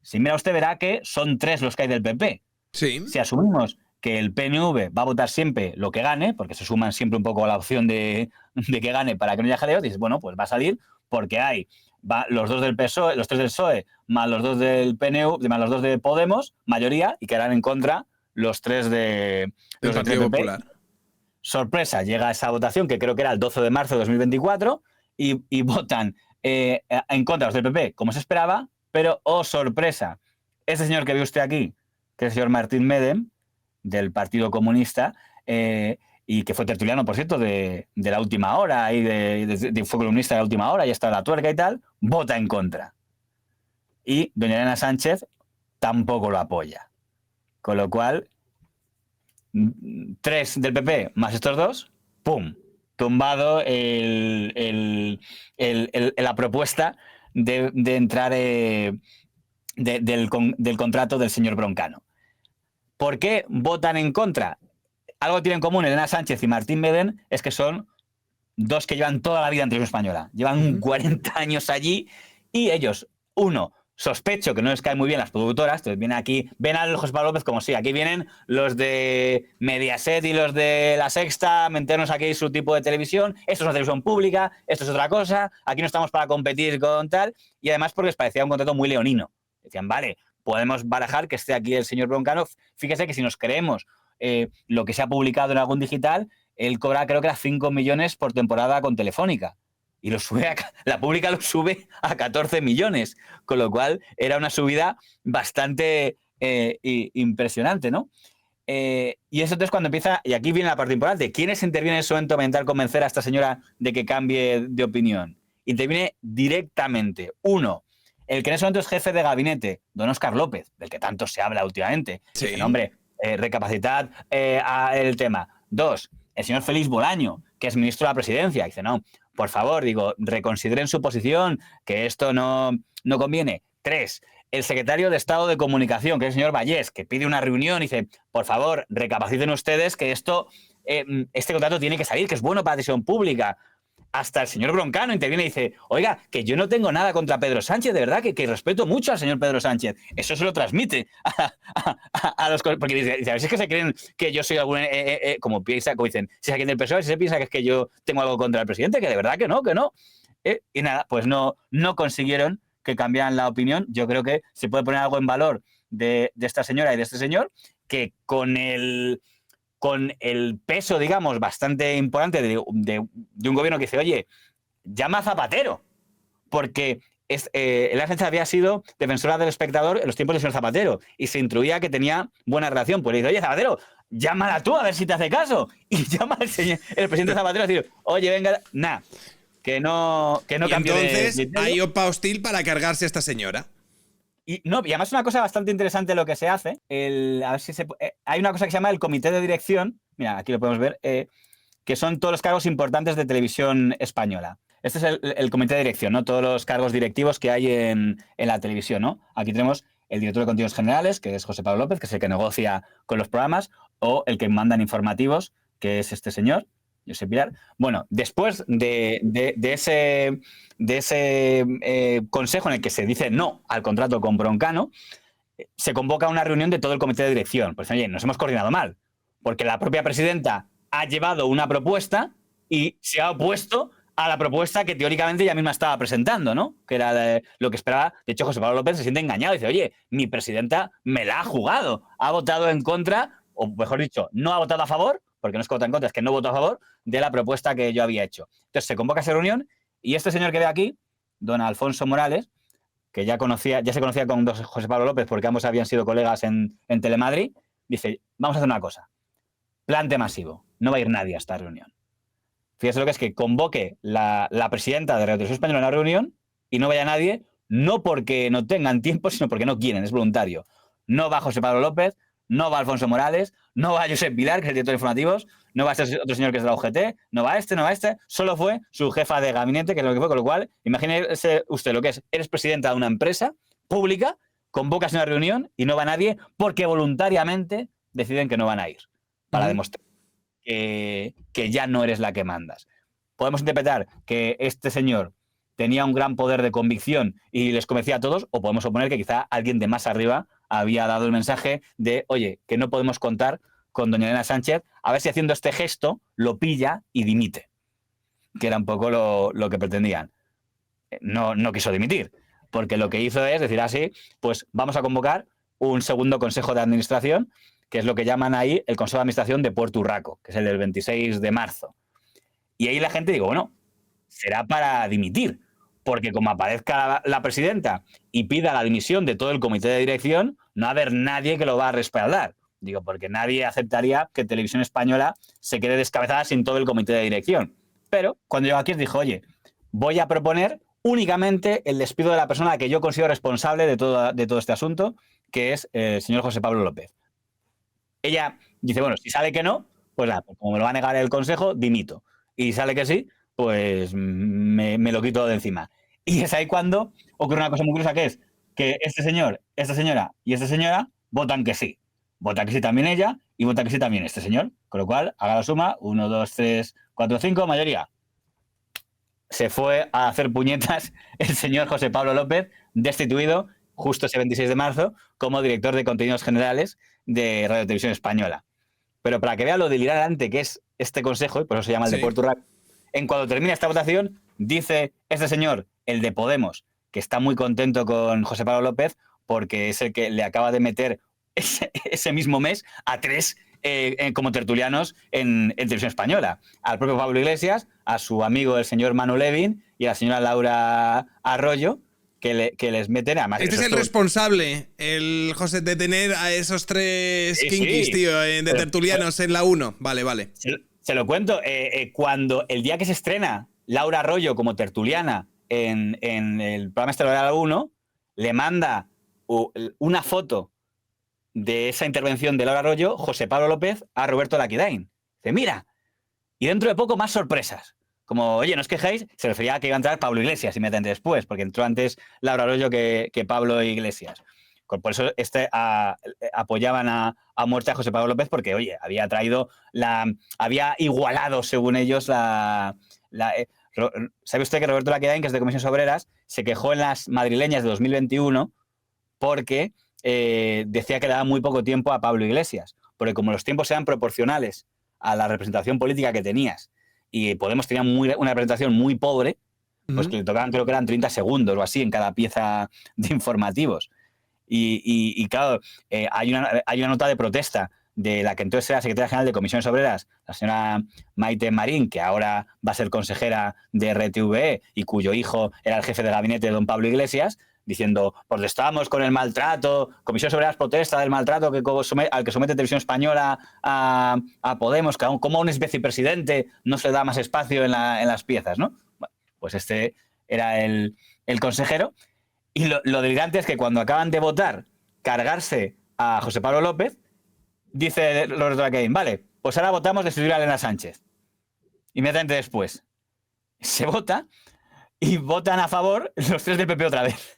si mira usted verá que son 3 los que hay del PP. Sí. Si asumimos que el PNV va a votar siempre lo que gane, porque se suman siempre un poco a la opción de que gane para que no haya jaleo, dices, bueno, pues va a salir porque hay los 2 del PSOE, los 3 del PSOE, más los 2 del PNV, más los 2 de Podemos, mayoría, y quedarán en contra los 3 del Partido Popular. Sorpresa, llega esa votación, que creo que era el 12 de marzo de 2024, y votan en contra los del PP, como se esperaba, pero, oh sorpresa, este señor que ve usted aquí, que es el señor Martín Medem, del Partido Comunista, y que fue tertuliano, por cierto, de la última hora, y fue columnista de la última hora, y está la tuerca y tal, vota en contra. Y doña Elena Sánchez tampoco lo apoya. Con lo cual, 3 del PP más estos 2, ¡pum!, tumbado la propuesta de entrar del contrato del señor Broncano. ¿Por qué votan en contra? Algo que tienen en común Elena Sánchez y Martín Medem es que son 2 que llevan toda la vida en televisión española. Llevan 40 años allí y ellos, uno, sospecho que no les caen muy bien las productoras, entonces vienen aquí, ven al José Pablo López como si aquí vienen los de Mediaset y los de La Sexta a meternos aquí su tipo de televisión, esto es una televisión pública, esto es otra cosa, aquí no estamos para competir con tal, y además porque les parecía un contrato muy leonino. Decían, vale, podemos barajar que esté aquí el señor Broncano, fíjese que si nos creemos lo que se ha publicado en algún digital, él cobra creo que era 5 millones por temporada con Telefónica. Y lo sube la pública lo sube a 14 millones, con lo cual era una subida bastante impresionante, ¿no? Y eso entonces cuando empieza, y aquí viene la parte importante, ¿quiénes intervienen en ese momento para intentar convencer a esta señora de que cambie de opinión? Interviene directamente, uno, el que en ese momento es jefe de gabinete, don Óscar López, del que tanto se habla últimamente. Sí. Dice, hombre, recapacitad el tema. 2, el señor Félix Bolaño, que es ministro de la Presidencia. Dice, no, por favor, reconsideren su posición, que esto no conviene. 3, el secretario de Estado de Comunicación, que es el señor Vallés, que pide una reunión y dice, por favor, recapaciten ustedes que este contrato tiene que salir, que es bueno para la televisión pública. Hasta el señor Broncano interviene y dice, oiga, que yo no tengo nada contra Pedro Sánchez, de verdad, que respeto mucho al señor Pedro Sánchez. Eso se lo transmite a los... Porque dice, a ver si es que se creen que yo soy algún... como dicen, si es alguien del PSOE, si se piensa que es que yo tengo algo contra el presidente, que de verdad que no. Y nada, pues no consiguieron que cambiaran la opinión. Yo creo que se puede poner algo en valor de esta señora y de este señor, que con el peso, digamos, bastante importante de un gobierno que dice, oye, llama a Zapatero, porque Elena Sánchez había sido defensora del espectador en los tiempos del señor Zapatero y se intuía que tenía buena relación. Pues le dice, oye, Zapatero, llámala tú a ver si te hace caso. Y llama el presidente Zapatero a decir, oye, venga, que no cambie de... Entonces hay OPA hostil para cargarse a esta señora. Y además una cosa bastante interesante lo que se hace, a ver si hay una cosa que se llama el comité de dirección, mira, aquí lo podemos ver, que son todos los cargos importantes de televisión española. Este es el comité de dirección, ¿no? Todos los cargos directivos que hay en la televisión, ¿no? Aquí tenemos el director de contenidos generales, que es José Pablo López, que es el que negocia con los programas, o el que mandan informativos, que es este señor, Josep Pilar. Bueno, después de ese consejo en el que se dice no al contrato con Broncano, se convoca una reunión de todo el comité de dirección. Pues oye, nos hemos coordinado mal, porque la propia presidenta ha llevado una propuesta y se ha opuesto a la propuesta que teóricamente ella misma estaba presentando, ¿no? Que era lo que esperaba. De hecho, José Pablo López se siente engañado. Dice, oye, mi presidenta me la ha jugado. Ha votado en contra, o mejor dicho, no ha votado a favor, porque no es que vota en contra, es que no votó a favor de la propuesta que yo había hecho. Entonces se convoca esa reunión y este señor que ve aquí, don Alfonso Morales, que ya se conocía con José Pablo López porque ambos habían sido colegas en Telemadrid, dice, vamos a hacer una cosa, plante masivo, no va a ir nadie a esta reunión. Fíjese lo que es que convoque la presidenta de Radio Televisión Española a una reunión y no vaya nadie, no porque no tengan tiempo, sino porque no quieren, es voluntario. No va José Pablo López, no va Alfonso Morales, no va Josep Pilar, que es el director de informativos, no va este otro señor que es de la UGT, no va este, solo fue su jefa de gabinete, que es lo que fue, con lo cual, imagínese usted lo que es, eres presidenta de una empresa pública, convocas una reunión y no va nadie porque voluntariamente deciden que no van a ir, para demostrar que ya no eres la que mandas. Podemos interpretar que este señor tenía un gran poder de convicción y les convencía a todos, o podemos suponer que quizá alguien de más arriba había dado el mensaje de, oye, que no podemos contar con doña Elena Sánchez, a ver si haciendo este gesto lo pilla y dimite, que era un poco lo que pretendían. No quiso dimitir, porque lo que hizo es decir así, pues vamos a convocar un segundo consejo de administración, que es lo que llaman ahí el Consejo de Administración de Puerto Urraco, que es el del 26 de marzo. Y ahí la gente digo, bueno, será para dimitir, porque como aparezca la presidenta y pida la dimisión de todo el comité de dirección, no va a haber nadie que lo va a respaldar. Digo, porque nadie aceptaría que Televisión Española se quede descabezada sin todo el comité de dirección. Pero cuando llegó aquí dijo, oye, voy a proponer únicamente el despido de la persona que yo considero responsable de todo este asunto, que es el señor José Pablo López. Ella dice, bueno, si sale que no, pues nada, como me lo va a negar el consejo, dimito. Y si sale que sí, pues me lo quito de encima. Y es ahí cuando ocurre una cosa muy curiosa, que es que este señor, esta señora y esta señora votan que sí. Vota que sí también ella y vota que sí también este señor. Con lo cual, haga la suma, 1, 2, 3, 4, 5, mayoría. Se fue a hacer puñetas el señor José Pablo López, destituido justo ese 26 de marzo como director de contenidos generales de Radio Televisión Española. Pero para que vea lo delirante que es este consejo, y por eso se llama el de Puerto Urraco, en cuando termina esta votación, dice este señor, el de Podemos, que está muy contento con José Pablo López porque es el que le acaba de meter ese mismo mes a 3 como tertulianos en Televisión Española. Al propio Pablo Iglesias, a su amigo el señor Manu Levin y a la señora Laura Arroyo, que les meten a más. Este es el responsable, el José, de tener a esos 3 kinkis, tío, de tertulianos en la 1. Vale. Se lo cuento. Cuando el día que se estrena Laura Arroyo como tertuliana en el programa estelar de la 1, le manda una foto de esa intervención de Laura Arroyo, José Pablo López, a Roberto Laquidain. Dice, mira, y dentro de poco más sorpresas. Como, oye, no os quejéis, se refería a que iba a entrar Pablo Iglesias inmediatamente después, porque entró antes Laura Arroyo que Pablo Iglesias. Por eso apoyaban a muerte a José Pablo López, porque, oye, había igualado, según ellos, ¿sabe usted que Roberto Laquidain, que es de Comisiones Obreras, se quejó en las madrileñas de 2021 porque decía que daba muy poco tiempo a Pablo Iglesias? Porque como los tiempos eran proporcionales a la representación política que tenías, y Podemos tenía una representación muy pobre, pues que le tocaban, creo que eran 30 segundos o así en cada pieza de informativos. Y claro, hay una nota de protesta de la que entonces era secretaria general de Comisiones Obreras, la señora Maite Marín, que ahora va a ser consejera de RTVE y cuyo hijo era el jefe de gabinete de don Pablo Iglesias, diciendo, protestamos con el maltrato, Comisiones Obreras protesta del maltrato al que somete Televisión Española a Podemos, que como a un vicepresidente no se le da más espacio en las piezas, ¿no? Bueno, pues este era el consejero. Y lo delirante es que cuando acaban de votar cargarse a José Pablo López, dice Roberto Laquidain, vale, pues ahora votamos destituir a Elena Sánchez. Inmediatamente después se vota y votan a favor los 3 del PP otra vez.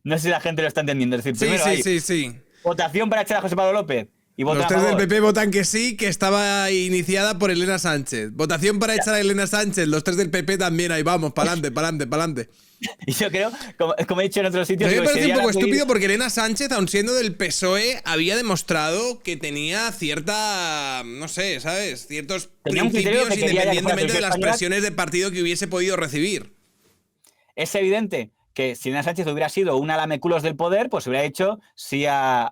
No sé si la gente lo está entendiendo. Es decir, primero sí. votación para echar a José Pablo López y votan Los a tres del favor. PP votan que sí, que estaba iniciada por Elena Sánchez. Votación para echar a Elena Sánchez. Los tres del PP también. Ahí vamos, pa'lante, pa'lante, pa'lante. Y yo creo, como he dicho en otros A sitios... mí me digo, parece un sería poco la que- estúpido porque Elena Sánchez, aun siendo del PSOE, había demostrado que tenía cierta, no sé, ¿sabes? Ciertos Tenía un criterio principios que quería ya que fuera independientemente de las española. presiones de partido que hubiese podido recibir. Es evidente que si Elena Sánchez hubiera sido una lameculos del poder, pues hubiera dicho sí a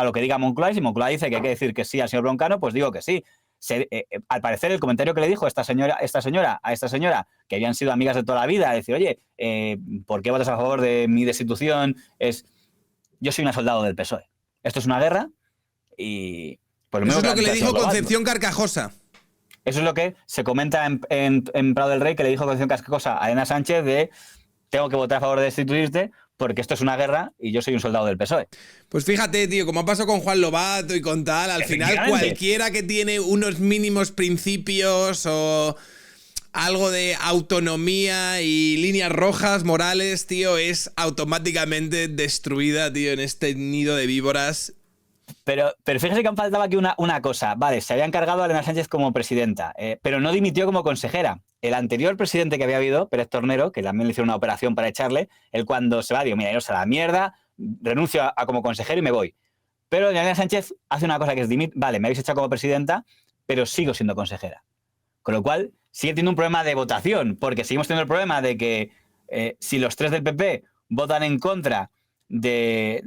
lo que diga Moncloa, y si Moncloa dice que hay que decir que sí al señor Broncano, pues digo que sí. Al parecer, el comentario que le dijo esta señora, que habían sido amigas de toda la vida, decir, oye, ¿por qué votas a favor de mi destitución? Es, yo soy una soldado del PSOE. Esto es una guerra y... Pues Eso es lo que le ha dijo sido global. Concepción Carcajosa. Eso es lo que se comenta en Prado del Rey, que le dijo Concepción Carcajosa a Elena Sánchez de tengo que votar a favor de destituirte porque esto es una guerra y yo soy un soldado del PSOE. Pues fíjate, tío, como ha pasado con Juan Lobato y con tal, al final Efectivamente. cualquiera que tiene unos mínimos principios o algo de autonomía y líneas rojas morales, tío, es automáticamente destruida, tío, en este nido de víboras. Pero fíjese que me faltaba aquí una cosa. Vale, se había encargado a Elena Sánchez como presidenta, pero no dimitió como consejera. El anterior presidente que había habido, Pérez Tornero, que también le hicieron una operación para echarle, él cuando se va, digo, mira, yo a la mierda, renuncio a como consejero y me voy. Pero Elena Sánchez hace una cosa que es dimitir. Vale, me habéis echado como presidenta, pero sigo siendo consejera. Con lo cual, sigue teniendo un problema de votación, porque seguimos teniendo el problema de que si los tres del PP votan en contra de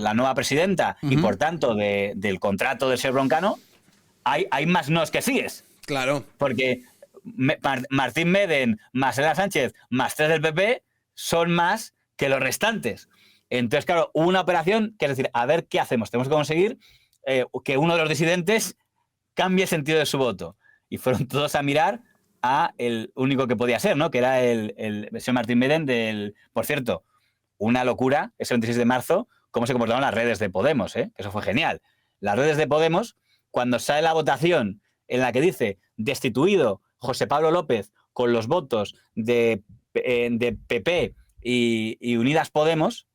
la nueva presidenta y por tanto del contrato del señor Broncano, hay más nos que síes. Claro. Porque Martín Meden más Elena Sánchez más tres del PP son más que los restantes. Entonces, claro, hubo una operación que es decir, a ver qué hacemos. Tenemos que conseguir que uno de los disidentes cambie el sentido de su voto. Y fueron todos a mirar a el único que podía ser, ¿no? Que era el señor Martín Meden del... Por cierto, una locura, ese 26 de marzo, cómo se comportaron las redes de Podemos, ¿eh? Que eso fue genial. Las redes de Podemos, cuando sale la votación en la que dice destituido José Pablo López con los votos de PP y Unidas Podemos,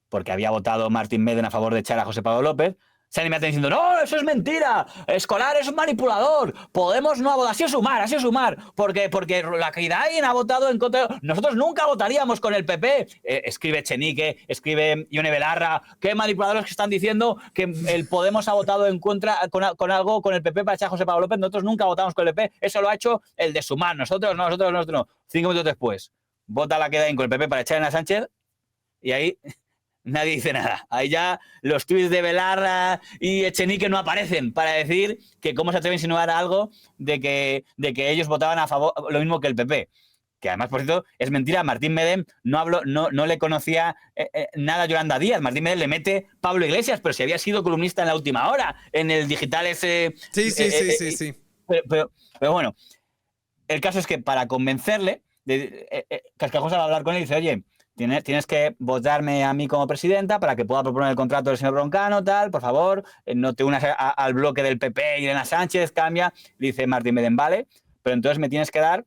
porque había votado Martín Meden a favor de echar a José Pablo López, se animan diciendo, no, eso es mentira, Escolar es un manipulador, Podemos no ha votado, ha sido sumar, porque la Keidain ha votado en contra, nosotros nunca votaríamos con el PP, escribe Echenique, escribe Ione Belarra, qué manipuladores que están diciendo que el Podemos ha votado en contra con algo con el PP para echar a José Pablo López, nosotros nunca votamos con el PP, eso lo ha hecho el de Sumar, nosotros no. 5 minutos después, vota la Keidain con el PP para echar a Elena Sánchez y ahí... Nadie dice nada. Ahí ya los tuits de Belarra y Echenique no aparecen para decir que cómo se atreve a insinuar algo de que ellos votaban a favor, lo mismo que el PP. Que además, por cierto, es mentira. Martín Meden no le conocía nada a Yolanda Díaz. Martín Meden le mete Pablo Iglesias, pero si había sido columnista en La Última Hora, en el digital ese... Sí. Pero bueno, el caso es que para convencerle, Carcajosa va a hablar con él y dice, oye, tienes que votarme a mí como presidenta para que pueda proponer el contrato del señor Broncano, tal, por favor, no te unas al bloque del PP y Elena Sánchez, cambia. Le dice Martín Meden, vale, pero entonces me tienes que dar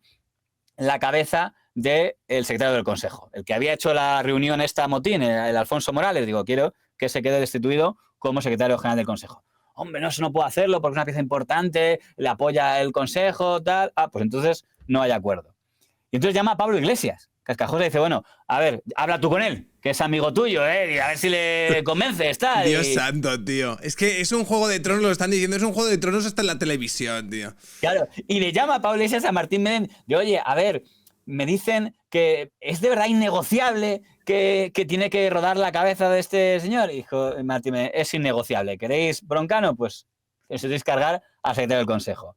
la cabeza del secretario del Consejo, el que había hecho la reunión esta motín, el Alfonso Morales. Digo, quiero que se quede destituido como secretario general del Consejo. Hombre, no, eso no puedo hacerlo porque es una pieza importante, le apoya el Consejo, tal. Pues entonces no hay acuerdo. Y entonces llama a Pablo Iglesias. Carcajosa dice, bueno, a ver, habla tú con él, que es amigo tuyo, y a ver si le convences, tal. Dios santo, tío. Es que es un Juego de Tronos, lo están diciendo, es un Juego de Tronos hasta en la televisión, tío. Claro, y le llama a Pablo Iglesias a Martín Meden de, oye, a ver, me dicen que es de verdad innegociable que tiene que rodar la cabeza de este señor. Y dijo Martín Meden, es innegociable. ¿Queréis Broncano? Pues os tenéis que cargar al secretario del Consejo.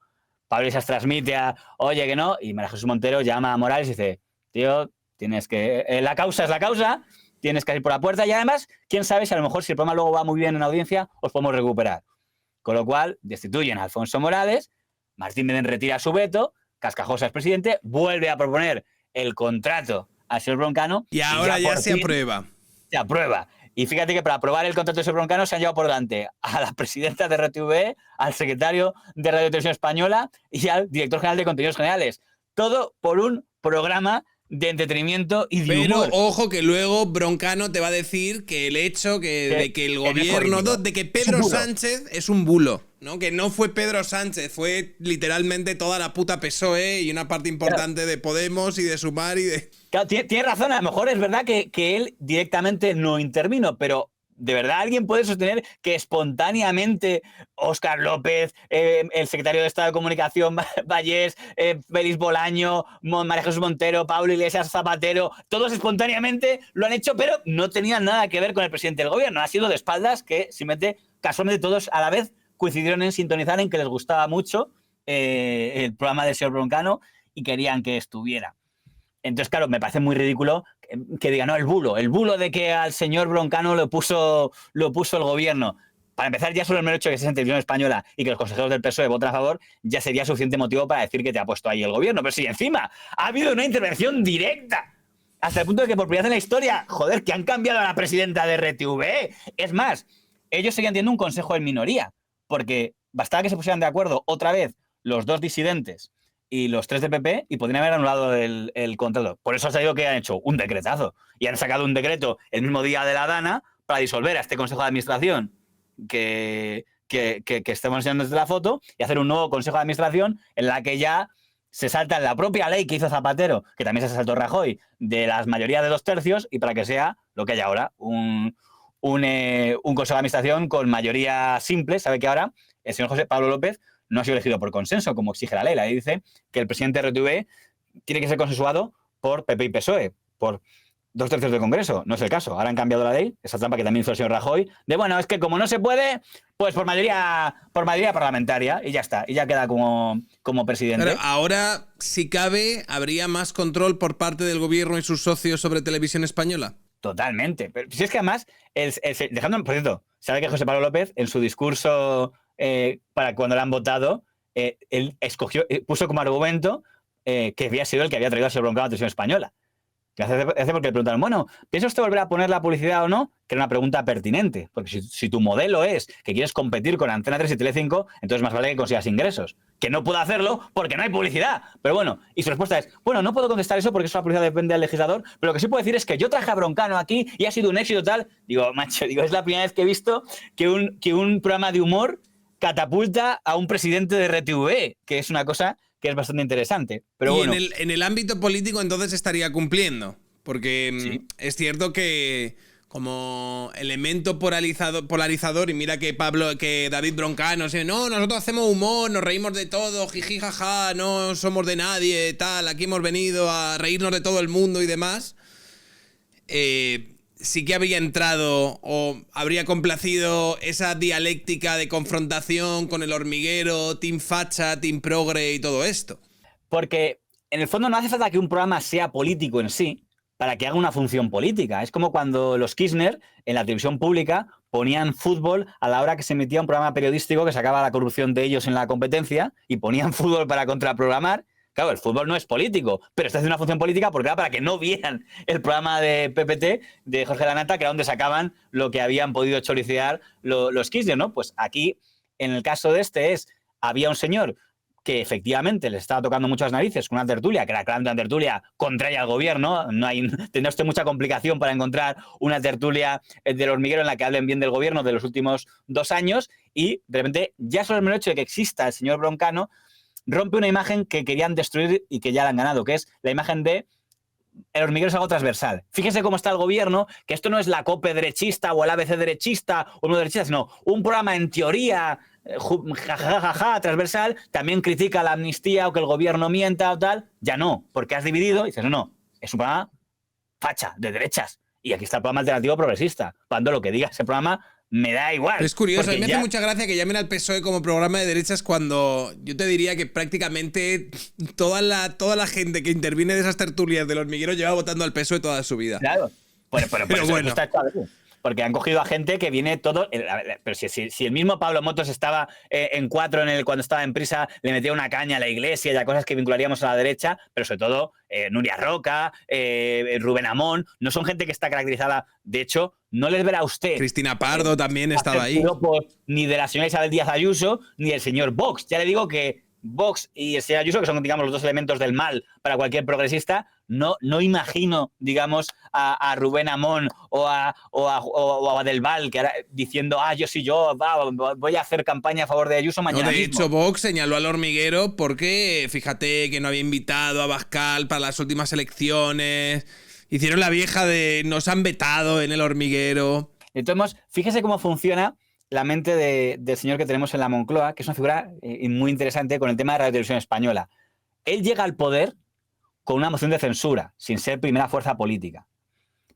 Pablo Iglesias transmite a, oye, que no, y María Jesús Montero llama a Morales y dice, tío, tienes que... la causa es la causa, tienes que ir por la puerta y además, quién sabe si a lo mejor si el programa luego va muy bien en audiencia, os podemos recuperar. Con lo cual, destituyen a Alfonso Morales, Martín Meden retira su veto, Carcajosa es presidente, vuelve a proponer el contrato al señor Broncano. Y ahora ya se aprueba. Se aprueba. Y fíjate que para aprobar el contrato del señor Broncano se han llevado por delante a la presidenta de RTV, al secretario de Radio y Televisión Española y al director general de Contenidos Generales. Todo por un programa de entretenimiento y de Pero humor. ojo que luego Broncano te va a decir que el hecho de que el no es gobierno, político. de que Es un Pedro bulo. Sánchez es un bulo, ¿no? Que no fue Pedro Sánchez, fue literalmente toda la puta PSOE y una parte importante de Podemos y de Sumar y de... Claro, tiene razón, a lo mejor es verdad que él directamente no intervino, pero ¿de verdad alguien puede sostener que espontáneamente Óscar López, el secretario de Estado de Comunicación, Vallés, Félix Bolaño, María Jesús Montero, Pablo Iglesias, Zapatero, todos espontáneamente lo han hecho, pero no tenían nada que ver con el presidente del gobierno? Ha sido de espaldas que simplemente, casualmente todos a la vez coincidieron en sintonizar en que les gustaba mucho el programa del señor Broncano y querían que estuviera. Entonces, claro, me parece muy ridículo que digan, no, el bulo de que al señor Broncano lo puso el gobierno. Para empezar, ya solo el mero hecho de que sea en televisión española y que los consejeros del PSOE voten a favor, ya sería suficiente motivo para decir que te ha puesto ahí el gobierno. Pero si encima ha habido una intervención directa, hasta el punto de que por primera vez en la historia, joder, que han cambiado a la presidenta de RTV. Es más, ellos seguían teniendo un consejo en minoría, porque bastaba que se pusieran de acuerdo otra vez los dos disidentes y los 3 de PP y podrían haber anulado el contrato. Por eso ha salido que han hecho un decretazo y han sacado un decreto el mismo día de la Dana para disolver a este Consejo de Administración que estamos enseñando desde la foto y hacer un nuevo Consejo de Administración en la que ya se salta la propia ley que hizo Zapatero, que también se saltó Rajoy, de las mayorías de 2/3 y para que sea lo que hay ahora, un Consejo de Administración con mayoría simple. Sabe que ahora el señor José Pablo López no ha sido elegido por consenso, como exige la ley. La ley dice que el presidente de RTV tiene que ser consensuado por PP y PSOE, por 2/3 del Congreso. No es el caso. Ahora han cambiado la ley, esa trampa que también hizo el señor Rajoy, de bueno, es que como no se puede, pues por mayoría parlamentaria y ya está. Y ya queda como presidente. Claro, ahora, si cabe, habría más control por parte del gobierno y sus socios sobre Televisión Española. Totalmente. Pero si es que además, dejando, por cierto, sabe que José Pablo López, en su discurso para cuando le han votado, él puso como argumento que había sido el que había traído a señor Broncano a la televisión española. Que hace porque le preguntaron, bueno, ¿piensa usted volver a poner la publicidad o no? Que era una pregunta pertinente. Porque si tu modelo es que quieres competir con Antena 3 y Telecinco, entonces más vale que consigas ingresos. Que no puedo hacerlo porque no hay publicidad. Pero bueno, y su respuesta es, bueno, no puedo contestar eso porque eso la publicidad depende del legislador, pero lo que sí puedo decir es que yo traje a Broncano aquí y ha sido un éxito tal. Digo, macho, es la primera vez que he visto que un programa de humor catapulta a un presidente de RTV, que es una cosa que es bastante interesante. Pero y bueno, en el ámbito político entonces estaría cumpliendo, porque sí. Es cierto que como elemento polarizador, y mira que David Broncano, no, nosotros hacemos humor, nos reímos de todo, jiji, jaja, no somos de nadie, tal, aquí hemos venido a reírnos de todo el mundo y demás, sí que habría entrado o habría complacido esa dialéctica de confrontación con El Hormiguero, Team Facha, Team Progre y todo esto. Porque en el fondo no hace falta que un programa sea político en sí para que haga una función política. Es como cuando los Kirchner en la televisión pública ponían fútbol a la hora que se emitía un programa periodístico que sacaba la corrupción de ellos en la competencia y ponían fútbol para contraprogramar. Claro, el fútbol no es político, pero está haciendo una función política porque era para que no vieran el programa de PPT de Jorge Lanata, que era donde sacaban lo que habían podido choricear los Kirchner, ¿no? Pues aquí, en el caso de había un señor que efectivamente le estaba tocando muchas narices con una tertulia, que era claramente una tertulia contraria al gobierno. Tendrá usted mucha complicación para encontrar una tertulia del Hormiguero en la que hablen bien del gobierno de los últimos 2 años, y de repente, ya solo el mero hecho de que exista el señor Broncano rompe una imagen que querían destruir y que ya la han ganado, que es la imagen de El Hormiguero es algo transversal. Fíjese cómo está el gobierno, que esto no es la COPE derechista o el ABC derechista o no derechista, sino un programa en teoría transversal, también critica la amnistía o que el gobierno mienta o tal. Ya no, porque has dividido y dices, no, es un programa facha, de derechas. Y aquí está el programa alternativo progresista. Cuando lo que diga ese programa me da igual. Pero es curioso, a mí me ya hace mucha gracia que llamen al PSOE como programa de derechas cuando yo te diría que prácticamente toda la gente que interviene de esas tertulias del Hormiguero lleva votando al PSOE toda su vida. Claro, pero Pero eso bueno. está hecho a veces. Porque han cogido a gente que viene todo. Pero si el mismo Pablo Motos estaba en 4 cuando estaba en Prisa, le metía una caña a la Iglesia y a cosas que vincularíamos a la derecha, pero sobre todo Nuria Roca, Rubén Amón, no son gente que está caracterizada. De hecho, no les verá usted. Cristina Pardo también estaba ahí. Ni de la señora Isabel Díaz Ayuso, ni del señor Vox. Ya le digo que Vox y el señor Ayuso, que son, digamos, los dos elementos del mal para cualquier progresista, no imagino, digamos, a Rubén Amón o a Del Val que ahora, diciendo, voy a hacer campaña a favor de Ayuso mañana De mismo. hecho, Vox señaló al hormiguero porque, fíjate, que no había invitado a Abascal para las últimas elecciones. Hicieron la vieja de nos han vetado en el hormiguero. Entonces, fíjese cómo funciona la mente del señor que tenemos en la Moncloa, que es una figura muy interesante con el tema de Radio Televisión Española. Él llega al poder con una moción de censura, sin ser primera fuerza política.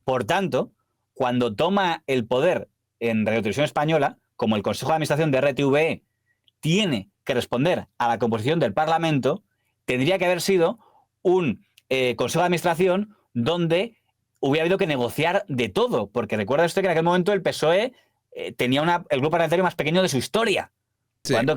Por tanto, cuando toma el poder en Radio Televisión Española, como el Consejo de Administración de RTVE tiene que responder a la composición del Parlamento, tendría que haber sido un Consejo de Administración donde hubiera habido que negociar de todo, porque recuerda usted que en aquel momento el PSOE tenía el grupo parlamentario más pequeño de su historia. Sí. Cuando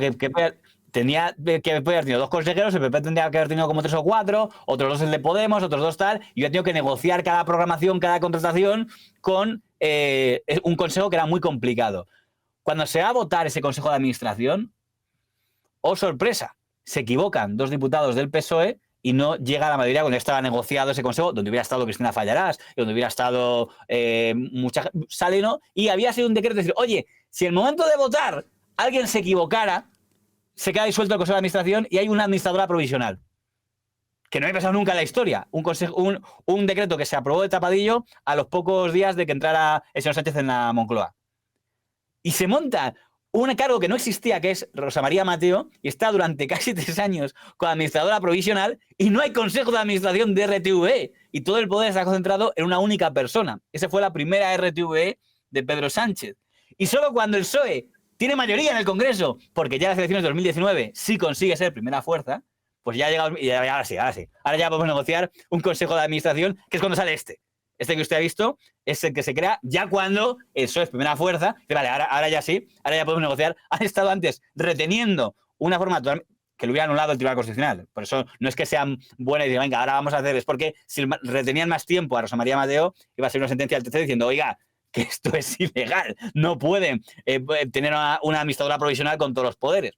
tenía que haber tenido 2 consejeros, el PP tendría que haber tenido como 3 o 4, otros 2 el de Podemos, otros 2 tal, y yo he tenido que negociar cada programación, cada contratación con un consejo que era muy complicado. Cuando se va a votar ese consejo de administración, ¡oh sorpresa! Se equivocan 2 diputados del PSOE y no llega a la mayoría cuando estaba negociado ese consejo, donde hubiera estado Cristina Fallarás, donde hubiera estado Saleno, y había sido un decreto de decir, oye, si en el momento de votar alguien se equivocara, se queda disuelto el Consejo de Administración y hay una administradora provisional. Que no había pasado nunca en la historia. Un decreto que se aprobó de tapadillo a los pocos días de que entrara el señor Sánchez en la Moncloa. Y se monta un cargo que no existía, que es Rosa María Mateo, y está durante casi 3 años con administradora provisional y no hay Consejo de Administración de RTVE. Y todo el poder está concentrado en una única persona. Esa fue la primera RTVE de Pedro Sánchez. Y solo cuando el PSOE tiene mayoría en el Congreso, porque ya en las elecciones de 2019 sí consigue ser primera fuerza, pues ya ha llegado, y ahora sí. Ahora ya podemos negociar un Consejo de Administración, que es cuando sale este. Este que usted ha visto es el que se crea ya cuando el PSOE es primera fuerza. Y vale, ahora ya sí, ahora ya podemos negociar. Han estado antes reteniendo una forma que lo hubiera anulado el Tribunal Constitucional. Por eso no es que sean buenas y digan, venga, ahora vamos a hacer, es porque si retenían más tiempo a Rosa María Mateo, iba a ser una sentencia del TC diciendo, oiga, que esto es ilegal, no pueden tener una administradora provisional con todos los poderes.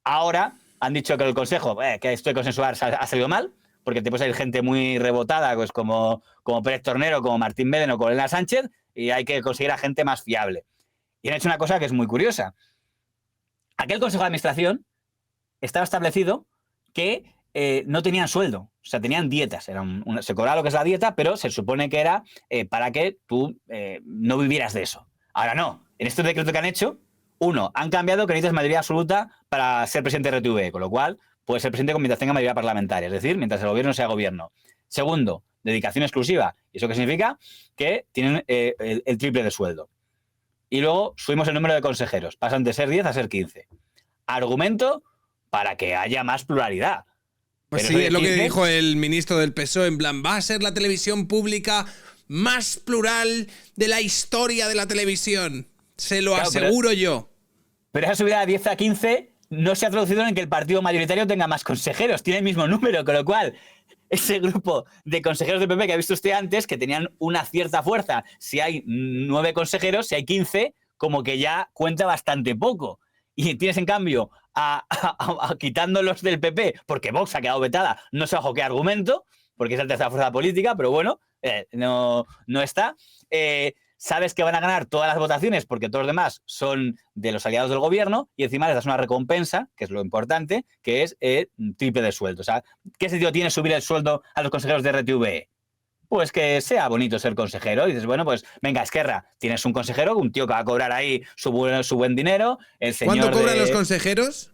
Ahora han dicho que el Consejo, que esto de consensuar ha salido mal, porque te puede salir gente muy rebotada, pues como Pérez Tornero, como Martín Beden o como Elena Sánchez, y hay que conseguir a gente más fiable. Y han hecho una cosa que es muy curiosa. Aquel Consejo de Administración estaba establecido que no tenían sueldo, o sea, tenían dietas. Se cobraba lo que es la dieta, pero se supone que era para que tú no vivieras de eso. Ahora no. En este decreto que han hecho, han cambiado que necesitas mayoría absoluta para ser presidente de RTVE, con lo cual puede ser presidente mientras tenga mayoría parlamentaria, es decir, mientras el gobierno sea gobierno. Segundo, dedicación exclusiva. ¿Y eso qué significa? Que tienen el triple de sueldo. Y luego subimos el número de consejeros. Pasan de ser 10 a ser 15. Argumento para que haya más pluralidad. Pues Pero sí, es lo que dijo el ministro del PSOE, en plan, va a ser la televisión pública más plural de la historia de la televisión. Se lo aseguro yo. Pero esa subida de 10 a 15 no se ha traducido en que el partido mayoritario tenga más consejeros, tiene el mismo número, con lo cual ese grupo de consejeros del PP que ha visto usted antes, que tenían una cierta fuerza, si hay 9 consejeros, si hay 15, como que ya cuenta bastante poco. Y tienes, en cambio, quitándolos del PP, porque Vox ha quedado vetada, no sé bajo qué argumento, porque es la tercera fuerza política, pero bueno, no está. Sabes que van a ganar todas las votaciones porque todos los demás son de los aliados del gobierno y encima les das una recompensa, que es lo importante, que es triple de sueldo. O sea, ¿qué sentido tiene subir el sueldo a los consejeros de RTVE? Pues que sea bonito ser consejero. Y dices, bueno, pues venga, Esquerra, tienes un consejero, un tío que va a cobrar ahí su buen dinero. El señor ¿Cuánto cobran los consejeros?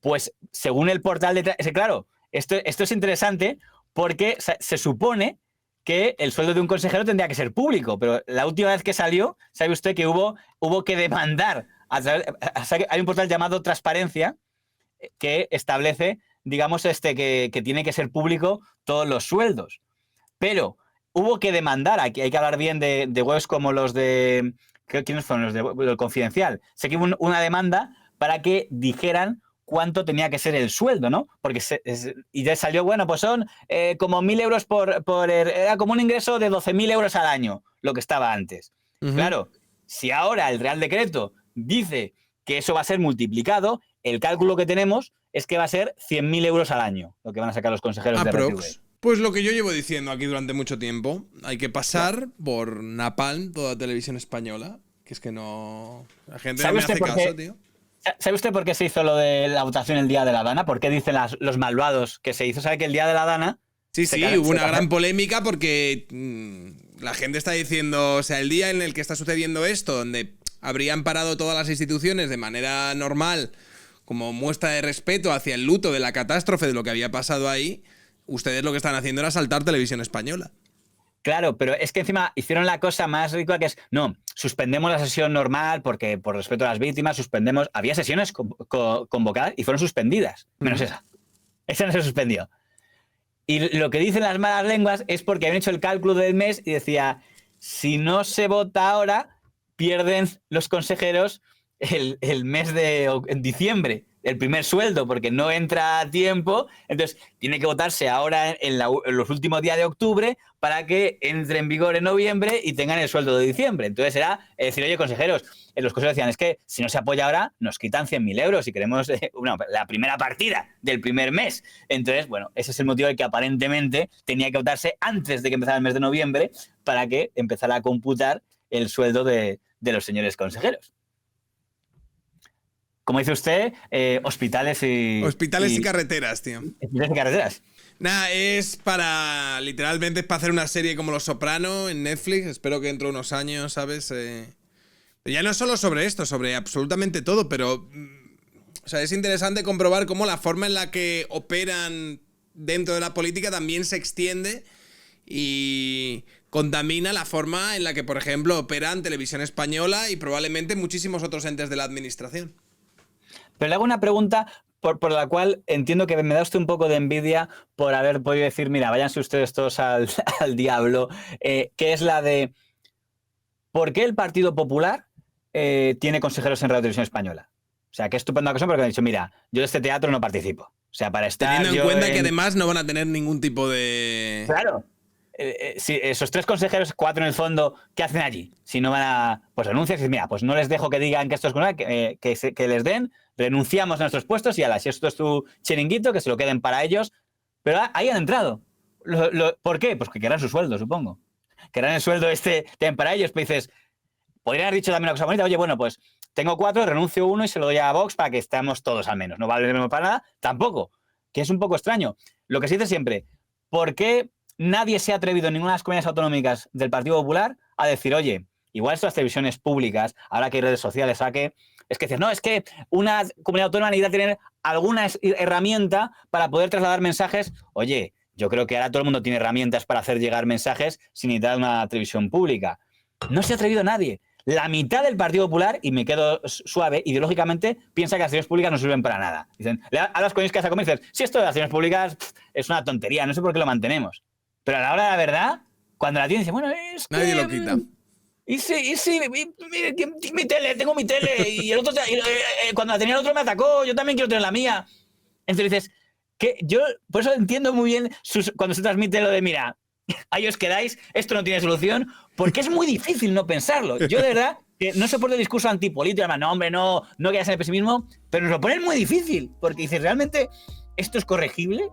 Pues según el portal de... Claro, esto es interesante porque se supone que el sueldo de un consejero tendría que ser público, pero la última vez que salió, sabe usted que hubo que demandar. Hay un portal llamado Transparencia que establece, digamos, que tiene que ser público todos los sueldos. Pero hubo que demandar, aquí hay que hablar bien de webs como los de... ¿Quiénes fueron los de Confidencial? Sé que hubo una demanda para que dijeran cuánto tenía que ser el sueldo, ¿no? Porque y ya salió, bueno, pues son como 1.000 euros era como un ingreso de 12.000 euros al año, lo que estaba antes. Uh-huh. Claro, si ahora el Real Decreto dice que eso va a ser multiplicado, el cálculo que tenemos es que va a ser 100.000 euros al año, lo que van a sacar los consejeros de RTVE. Pues lo que yo llevo diciendo aquí durante mucho tiempo, hay que pasar por Napalm toda televisión española, que es que no... La gente no me hace caso, tío. ¿Sabe usted por qué se hizo lo de la votación el Día de la Dana? ¿Por qué dicen los malvados que se hizo? ¿Sabe que el Día de la Dana... Sí, hubo una gran polémica porque la gente está diciendo, o sea, el día en el que está sucediendo esto, donde habrían parado todas las instituciones de manera normal, como muestra de respeto hacia el luto de la catástrofe de lo que había pasado ahí, ustedes lo que están haciendo era saltar televisión española. Claro, pero es que encima hicieron la cosa más ridícula que es, no, suspendemos la sesión normal porque por respeto a las víctimas suspendemos, había sesiones convocadas y fueron suspendidas, menos esa. Esa no se suspendió. Y lo que dicen las malas lenguas es porque habían hecho el cálculo del mes y decía, si no se vota ahora, pierden los consejeros el mes en diciembre, el primer sueldo, porque no entra a tiempo, entonces tiene que votarse ahora en los últimos días de octubre para que entre en vigor en noviembre y tengan el sueldo de diciembre. Entonces era decir, oye, consejeros, los consejeros decían, es que si no se apoya ahora, nos quitan 100.000 euros si queremos la primera partida del primer mes. Entonces, bueno, ese es el motivo de que aparentemente tenía que votarse antes de que empezara el mes de noviembre para que empezara a computar el sueldo de los señores consejeros. Como dice usted, hospitales y... Hospitales y carreteras, tío. Hospitales y carreteras. Nada, es para... Literalmente es para hacer una serie como Los Soprano en Netflix. Espero que dentro de unos años, ¿sabes? Ya no solo sobre esto, sobre absolutamente todo, pero... O sea, es interesante comprobar cómo la forma en la que operan dentro de la política también se extiende y contamina la forma en la que, por ejemplo, operan Televisión Española y probablemente muchísimos otros entes de la administración. Pero le hago una pregunta por la cual entiendo que me da usted un poco de envidia por haber podido decir, mira, váyanse ustedes todos al diablo, que es la de ¿por qué el Partido Popular tiene consejeros en Radio Televisión Española? O sea, qué estupenda cosa porque han dicho, mira, yo de este teatro no participo. O sea, para estar... Teniendo en cuenta que además no van a tener ningún tipo de... Claro. Si esos 3 consejeros, 4 en el fondo, ¿qué hacen allí? Si no van a... Pues renuncias y mira, pues no les dejo que digan que esto es cosa, que les den, renunciamos a nuestros puestos y ala, si esto es tu chiringuito, que se lo queden para ellos. Pero ahí han entrado. ¿Por qué? Pues que querrán su sueldo, supongo. Querrán el sueldo para ellos, pero dices, podrían haber dicho también una cosa bonita, oye, bueno, pues tengo 4, renuncio 1 y se lo doy a Vox para que estemos todos al menos. No vale para nada, tampoco. Que es un poco extraño. Lo que se dice siempre, ¿por qué nadie se ha atrevido en ninguna de las comunidades autonómicas del Partido Popular a decir, oye, igual estas televisiones públicas, ahora que hay redes sociales, es que dicen, no, es que una comunidad autónoma necesita tener alguna herramienta para poder trasladar mensajes? Oye, yo creo que ahora todo el mundo tiene herramientas para hacer llegar mensajes sin necesitar una televisión pública. No se ha atrevido nadie. La mitad del Partido Popular, y me quedo suave, ideológicamente, piensa que las televisiones públicas no sirven para nada. Dicen, a las coñas que vas a comer, dices, si esto de las televisiones públicas es una tontería, no sé por qué lo mantenemos. Pero a la hora de la verdad, cuando la tienen, dice, bueno, es que... Nadie lo quita. Y sí, mi tele, tengo mi tele, y el otro, cuando la tenía el otro me atacó, yo también quiero tener la mía. Entonces dices, que yo por eso entiendo muy bien cuando se transmite lo de, mira, ahí os quedáis, esto no tiene solución, porque es muy difícil no pensarlo. Yo de verdad que no soporto el discurso antipolítico, además, no, hombre, no quedas en el pesimismo, pero nos lo ponen muy difícil, porque dices, ¿realmente esto es corregible?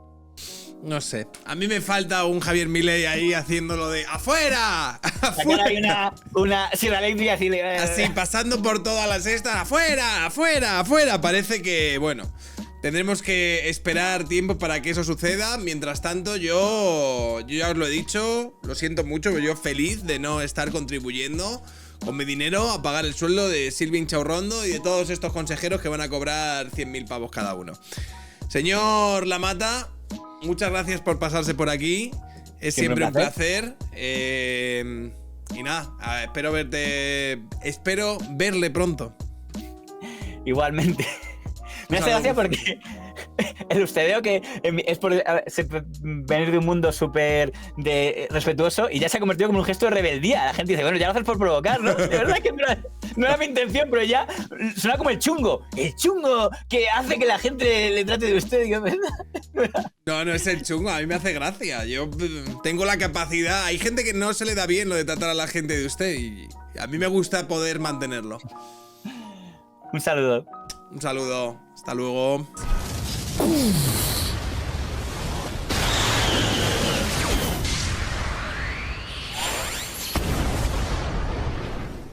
No sé. A mí me falta un Javier Milei ahí haciéndolo de ¡afuera! ¡Afuera! Hay una sierra eléctrica así, pasando por todas las estas. ¡Afuera! ¡Afuera! ¡Afuera! Parece que, bueno, tendremos que esperar tiempo para que eso suceda. Mientras tanto, yo ya os lo he dicho, lo siento mucho, pero yo feliz de no estar contribuyendo con mi dinero a pagar el sueldo de Silvia Inchaurrondo y de todos estos consejeros que van a cobrar 100.000 pavos cada uno. Señor Lammata, muchas gracias por pasarse por aquí. Es siempre un placer. Y nada, espero verle pronto. Igualmente. Me hace gracia porque el ustedeo que es por venir de un mundo súper respetuoso y ya se ha convertido como un gesto de rebeldía. La gente dice, bueno, ya lo haces por provocar, ¿no? De verdad que no era mi intención, pero ya suena como el chungo que hace que la gente le trate de usted. Digo, no es el chungo, a mí me hace gracia. Yo tengo la capacidad. Hay gente que no se le da bien lo de tratar a la gente de usted y a mí me gusta poder mantenerlo. Un saludo. Un saludo. Hasta luego.